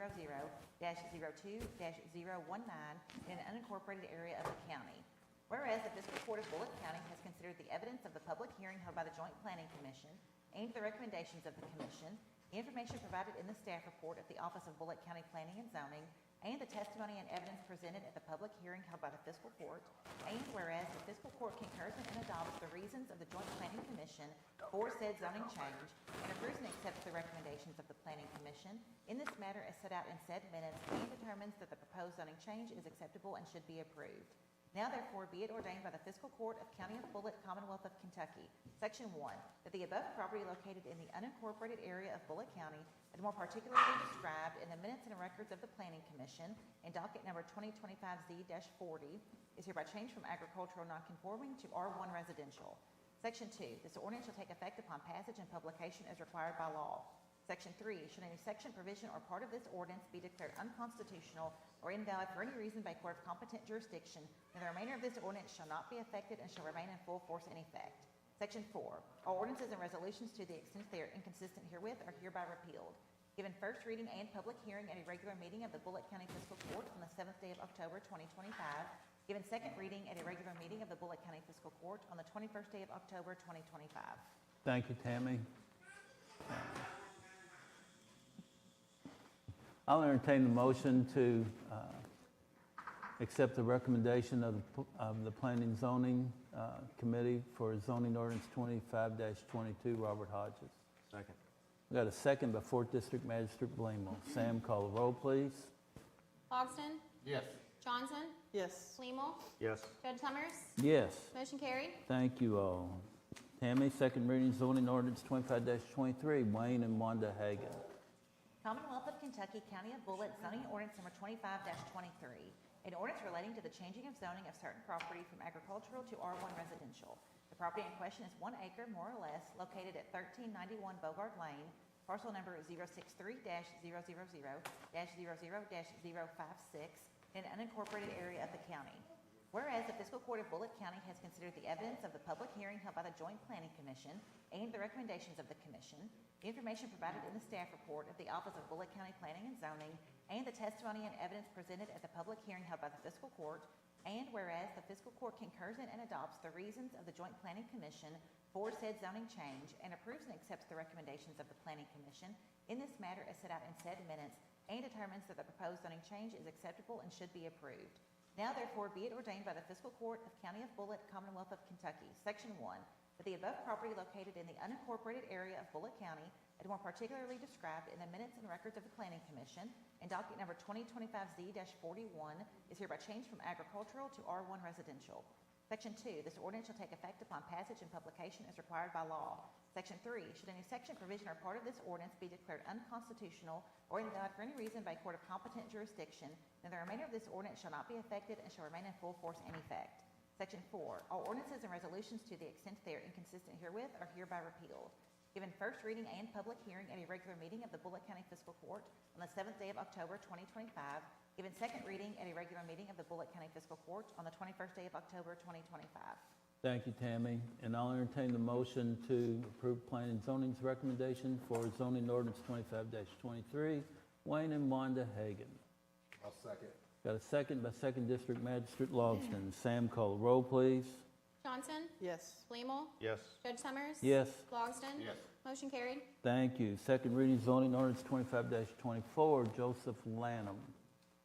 in an unincorporated area of the county. Whereas the Fiscal Court of Bullitt County has considered the evidence of the public hearing held by the Joint Planning Commission and the recommendations of the Commission, the information provided in the staff report of the Office of Bullitt County Planning and Zoning, and the testimony and evidence presented at the public hearing held by the Fiscal Court, and whereas the Fiscal Court concurs in and adopts the reasons of the Joint Planning Commission for said zoning change, and approves and accepts the recommendations of the Planning Commission in this matter as set out in said minutes, and determines that the proposed zoning change is acceptable and should be approved. Now therefore be it ordained by the Fiscal Court of County of Bullitt, Commonwealth of Kentucky, Section 1, that the above property located in the unincorporated area of Bullitt County, and more particularly described in the minutes and records of the Planning Commission in docket number 2025Z-40, is hereby changed from agricultural nonconforming to R1 residential. Section 2, this ordinance shall take effect upon passage and publication as required by law. Section 3, should any section, provision, or part of this ordinance be declared unconstitutional or invalid for any reason by court of competent jurisdiction, then the remainder of this ordinance shall not be affected and shall remain in full force and effect. Section 4, all ordinances and resolutions to the extent they are inconsistent herewith are hereby repealed. Given first reading and public hearing at a regular meeting of the Bullitt County Fiscal Court on the 7th day of October 2025, given second reading at a regular meeting of the Bullitt County Fiscal Court on the 21st day of October 2025. Thank you, Tammy. I'll entertain the motion to accept the recommendation of the Planning and Zoning Committee for zoning ordinance 25-22, Robert Hodges. Second. We got a second by 4th District Magistrate Blemo. Sam, call the roll, please. Logston? Yes. Johnson? Yes. Fleenel? Yes. Judge Summers? Yes. Motion carried. Thank you all. Tammy, second reading zoning ordinance 25-23, Wayne and Wanda Hagan. Commonwealth of Kentucky, County of Bullitt, zoning ordinance number 25-23. An ordinance relating to the changing of zoning of certain property from agricultural to R1 residential. The property in question is 1 acre, more or less, located at 1391 Bogard Lane, parcel number 063-000-00-056, in an unincorporated area of the county. Whereas the Fiscal Court of Bullitt County has considered the evidence of the public hearing held by the Joint Planning Commission and the recommendations of the Commission, the information provided in the staff report of the Office of Bullitt County Planning and Zoning, and the testimony and evidence presented at the public hearing held by the Fiscal Court, and whereas the Fiscal Court concurs in and adopts the reasons of the Joint Planning Commission for said zoning change and approves and accepts the recommendations of the Planning Commission in this matter as set out in said minutes, and determines that the proposed zoning change is acceptable and should be approved. Now therefore be it ordained by the Fiscal Court of County of Bullitt, Commonwealth of Kentucky, Section 1, that the above property located in the unincorporated area of Bullitt County, and more particularly described in the minutes and records of the Planning Commission, and docket number 2025Z-41, is hereby changed from agricultural to R1 residential. Section 2, this ordinance shall take effect upon passage and publication as required by law. Section 3, should any section, provision, or part of this ordinance be declared unconstitutional or invalid for any reason by a court of competent jurisdiction, then the remainder of this ordinance shall not be affected and shall remain in full force and effect. Section 4, all ordinances and resolutions to the extent they are inconsistent herewith are hereby repealed. Given first reading and public hearing at a regular meeting of the Bullitt County Fiscal Court on the 7th day of October 2025, given second reading at a regular meeting of the Bullitt County Fiscal Court on the 21st day of October 2025. Thank you, Tammy. And I'll entertain the motion to approve Planning and Zoning's recommendation for zoning ordinance 25-23, Wayne and Wanda Hagan. I'll second. Got a second by 2nd District Magistrate Logston. Sam, call the roll, please. Johnson? Yes. Fleenel? Yes. Judge Summers? Yes. Logston? Yes. Motion carried. Thank you. Second reading zoning ordinance 25-24, Joseph Lanham.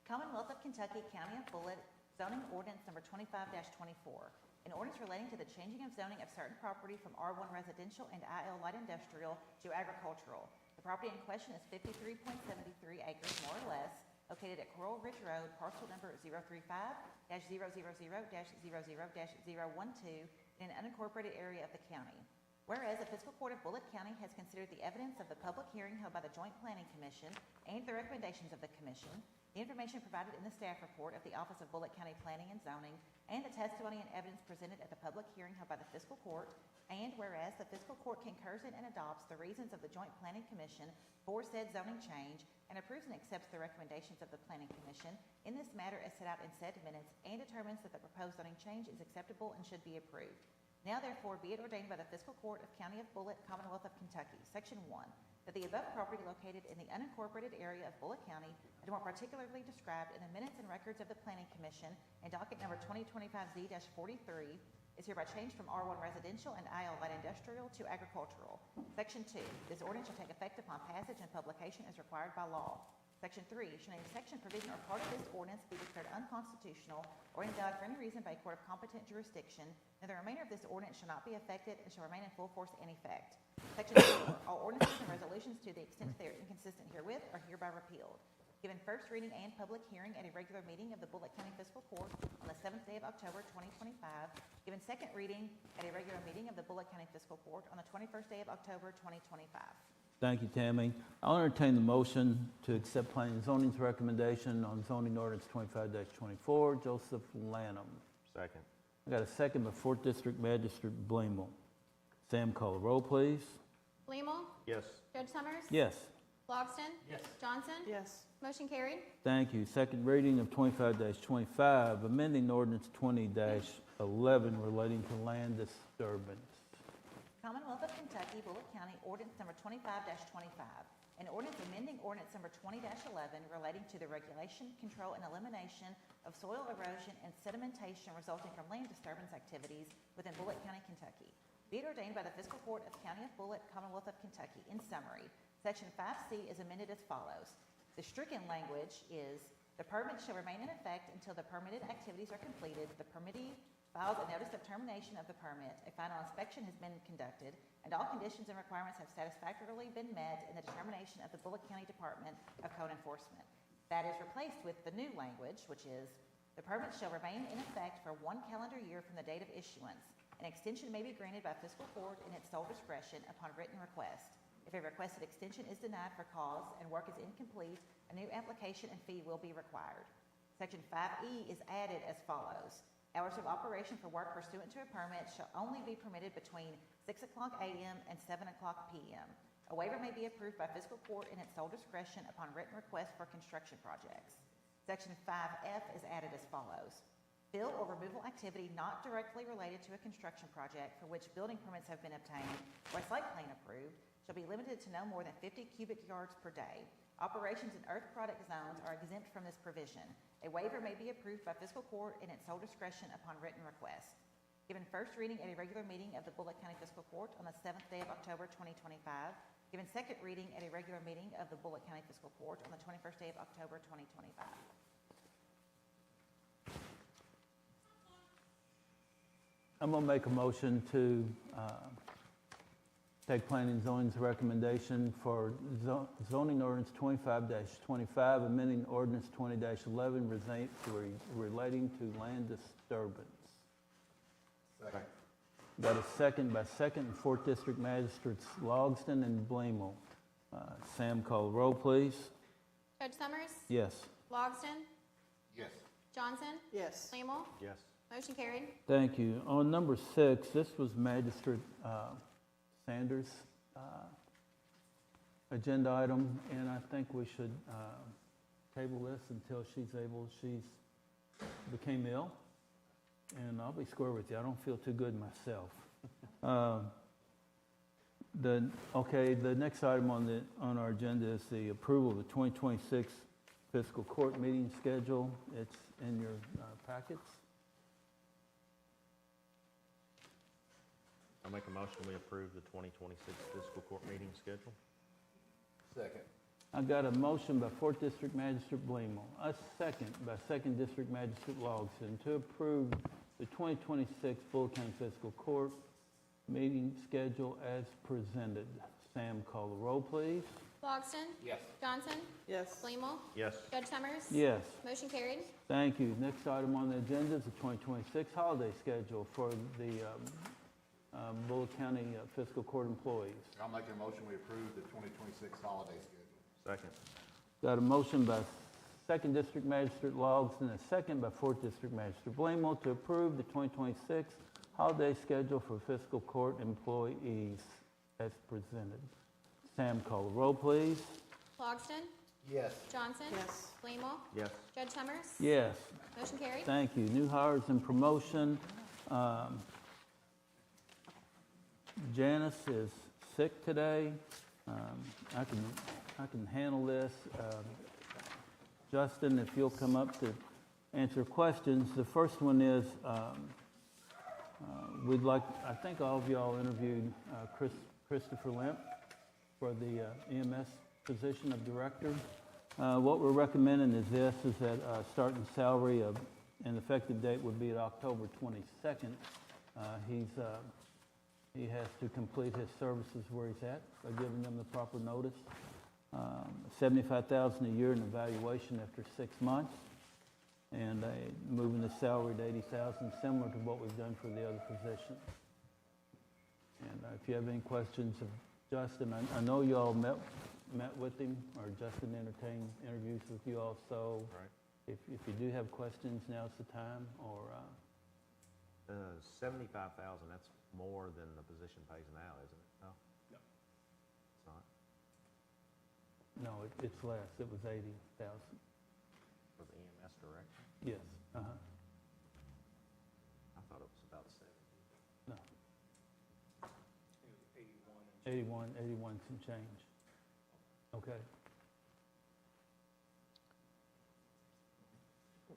Commonwealth of Kentucky, County of Bullitt, zoning ordinance number 25-24. An ordinance relating to the changing of zoning of certain property from R1 residential and IL light industrial to agricultural. The property in question is 53.73 acres, more or less, located at Coral Ridge Road, parcel number 035-000-00-012, in an unincorporated area of the county. Whereas the Fiscal Court of Bullitt County has considered the evidence of the public hearing held by the Joint Planning Commission and the recommendations of the Commission, the information provided in the staff report of the Office of Bullitt County Planning and Zoning, and the testimony and evidence presented at the public hearing held by the Fiscal Court, and whereas the Fiscal Court concurs in and adopts the reasons of the Joint Planning Commission for said zoning change, and approves and accepts the recommendations of the Planning Commission in this matter as set out in said minutes, and determines that the proposed zoning change is acceptable and should be approved. Now therefore be it ordained by the Fiscal Court of County of Bullitt, Commonwealth of Kentucky, Section 1, that the above property located in the unincorporated area of Bullitt County, and more particularly described in the minutes and records of the Planning Commission and docket number 2025Z-43, is hereby changed from R1 residential and IL light industrial to agricultural. Section 2, this ordinance shall take effect upon passage and publication as required by law. Section 3, should any section, provision, or part of this ordinance be declared unconstitutional or invalid for any reason by a court of competent jurisdiction, then the remainder of this ordinance shall not be affected and shall remain in full force and effect. Section 4, all ordinances and resolutions to the extent they are inconsistent herewith are hereby repealed. Given first reading and public hearing at a regular meeting of the Bullitt County Fiscal Court on the 7th day of October 2025, given second reading at a regular meeting of the Bullitt County Fiscal Court on the 21st day of October 2025. Thank you, Tammy. I'll entertain the motion to accept Planning and Zoning's recommendation on zoning ordinance 25-24, Joseph Lanham. Second. I got a second by 4th District Magistrate Blemo. Sam, call the roll, please. Fleenel? Yes. Judge Summers? Yes. Logston? Yes. Johnson? Yes. Motion carried. Thank you. Second reading of 25-25, amending ordinance 20-11 relating to land disturbance. Commonwealth of Kentucky, Bullitt County, ordinance number 25-25. An ordinance amending ordinance number 20-11 relating to the regulation, control, and elimination of soil erosion and sedimentation resulting from land disturbance activities within Bullitt County, Kentucky. Be it ordained by the Fiscal Court of County of Bullitt, Commonwealth of Kentucky. In summary, Section 5C is amended as follows. The stricken language is, The permit shall remain in effect until the permitted activities are completed, the permittee files a notice of termination of the permit, a final inspection has been conducted, and all conditions and requirements have satisfactorily been met in the determination of the Bullitt County Department of Code Enforcement. That is replaced with the new language, which is, the permit shall remain in effect for 1 calendar year from the date of issuance. An extension may be granted by fiscal court in its sole discretion upon written request. If a requested extension is denied for cause and work is incomplete, a new application and fee will be required. Section 5E is added as follows. Hours of operation for work pursuant to a permit shall only be permitted between 6 o'clock a.m. and 7 o'clock p.m. A waiver may be approved by fiscal court in its sole discretion upon written request for construction projects. Section 5F is added as follows. Fill or removal activity not directly related to a construction project for which building permits have been obtained or a site plan approved shall be limited to no more than 50 cubic yards per day. Operations in earth product zones are exempt from this provision. A waiver may be approved by fiscal court in its sole discretion upon written request. Given first reading at a regular meeting of the Bullitt County Fiscal Court on the 7th day of October 2025. Given second reading at a regular meeting of the Bullitt County Fiscal Court on the 21st day of October 2025. I'm going to make a motion to take planning and zoning's recommendation for zoning ordinance 25-25, amending ordinance 20-11 relating to land disturbance. Second. Got a second by 2nd and 4th District Magistrates Logsdon and Blamel. Sam, call the roll, please. Judge Summers? Yes. Logsdon? Yes. Johnson? Yes. Blamel? Yes. Motion carried. Thank you. On number 6, this was Magistrate Sanders' agenda item, and I think we should table this until she's became ill. And I'll be square with you, I don't feel too good myself. The next item on our agenda is the approval of the 2026 fiscal court meeting schedule. It's in your packets. I'll make a motion we approve the 2026 fiscal court meeting schedule. Second. I got a motion by 4th District Magistrate Blamel, a second by 2nd District Magistrate Logsdon to approve the 2026 Bullitt County Fiscal Court meeting schedule as presented. Sam, call the roll, please. Logsdon? Yes. Johnson? Yes. Blamel? Yes. Judge Summers? Yes. Motion carried. Thank you. Next item on the agenda is the 2026 holiday schedule for the Bullitt County Fiscal Court employees. I'll make a motion we approve the 2026 holiday schedule. Second. Got a motion by 2nd District Magistrate Logsdon and a second by 4th District Magistrate Blamel to approve the 2026 holiday schedule for fiscal court employees as presented. Sam, call the roll, please. Logsdon? Yes. Johnson? Yes. Blamel? Yes. Judge Summers? Yes. Motion carried. Thank you. New hires and promotion. Janice is sick today. I can handle this. Justin, if you'll come up to answer questions. The first one is, I think all of y'all interviewed Christopher Limp for the EMS position of director. What we're recommending is that starting salary and effective date would be at October 22nd. He has to complete his services where he's at by giving them the proper notice. $75,000 a year in evaluation after 6 months, and moving the salary to $80,000, similar to what we've done for the other positions. And if you have any questions of Justin, I know you all met with him, or Justin entertained interviews with you all. So Right. if you do have questions, now's the time. Or 75,000, that's more than the position pays now, isn't it? No? No. It's not? no, it's less. It was 80,000. For the EMS director? Yes. I thought it was about 70. No. It was 81. 81 some change. Okay.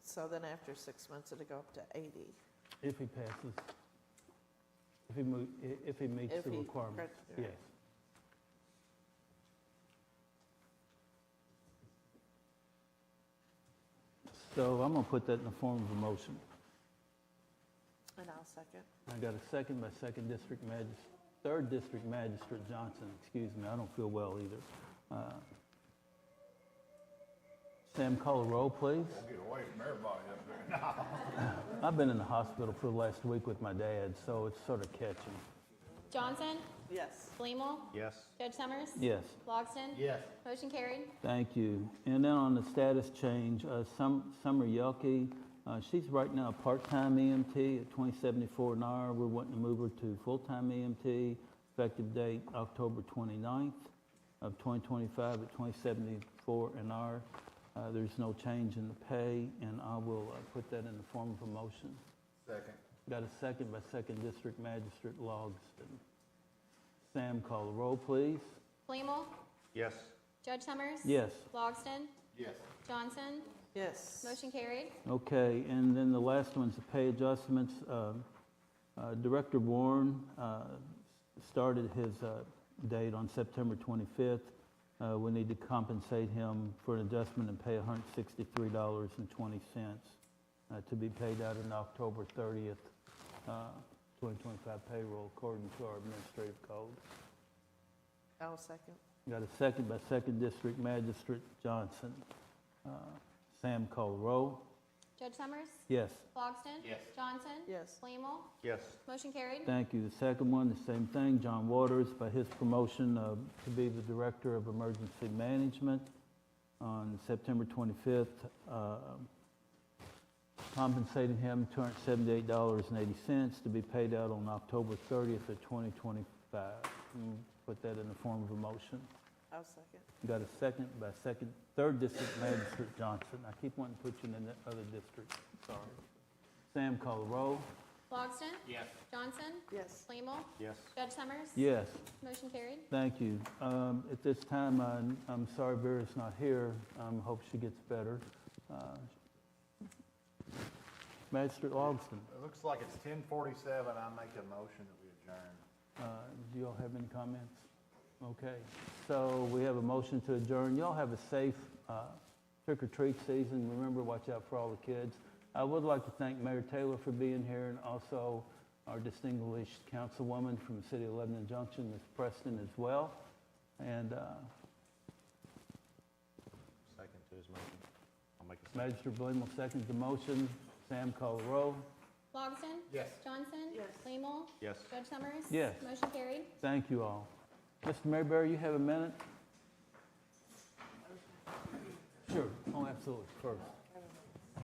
So then after 6 months, it'll go up to 80. If he passes, if he meets If the he- requirements, right. yes. So I'm gonna put that in the form of a motion. And I'll second. I got a second by Third District Magistrate Johnson, excuse me, I don't feel well either. Sam, call the roll, please. Get away from everybody up there. I've been in the hospital for the last week with my dad, so it's sort of catching. Johnson, Yes. Bleemel, Yes. Judge Summers. Yes, Logston. Yes. Motion carried. thank you. And then on the status change, Summer Yelke, she's right now a part-time EMT at $20.74 an hour. We're wanting to move her to full-time EMT, effective date October 29th of 2025 at $20.74 an hour. There's no change in the pay, and I will put that in the form of a motion. Second. Got a second by Second District Magistrate Logston. Sam, call the roll, please. Bleemel, Yes. Judge Summers. Yes. Logston. Yes. Johnson. Yes. Motion carried. Okay, and then the last one's the pay adjustments. Director Warren started his date on September 25th. We need to compensate him for an adjustment and pay $163.20 to be paid out in October 30th, 2025 payroll according to our administrative code. I'll second. Got a second by Second District Magistrate Johnson. Sam, call the roll. Judge Summers. Yes. Logston. Yes. Johnson. Yes. Bleemel. Yes. Motion carried. Thank you. The second one, the same thing. John Waters, by his promotion to be the Director of Emergency Management on September 25th, compensating him $278.80 to be paid out on October 30th of 2025. Put that in the form of a motion. I'll second. Got a second by Third District Magistrate Johnson. I keep wanting to put you in the other district. Sorry. Sam, call the roll. Logston. Yes. Johnson. Yes. Bleemel. Yes. Judge Summers. Yes. Motion carried. Thank you. At this time, I'm sorry Vera's not here. Hope she gets better. Magistrate Logston, It looks like it's 10:47. I make a motion that we adjourn. do y'all have any comments? Okay, so we have a motion to adjourn. Y'all have a safe trick-or-treat season. Remember, watch out for all the kids. I would like to thank Mayor Taylor for being here, and also our distinguished councilwoman from the city of Lebanon Junction, Ms. Preston, as well. And Second to his motion. I'll make a second. Magistrate Bloom will second the motion. Sam, call the roll. Logston. Yes. Johnson. Yes. Bleemel. Yes. Judge Summers. Yes. Motion carried. Thank you all. Mr. Mayberry, you have a minute? Sure. Oh, absolutely. First.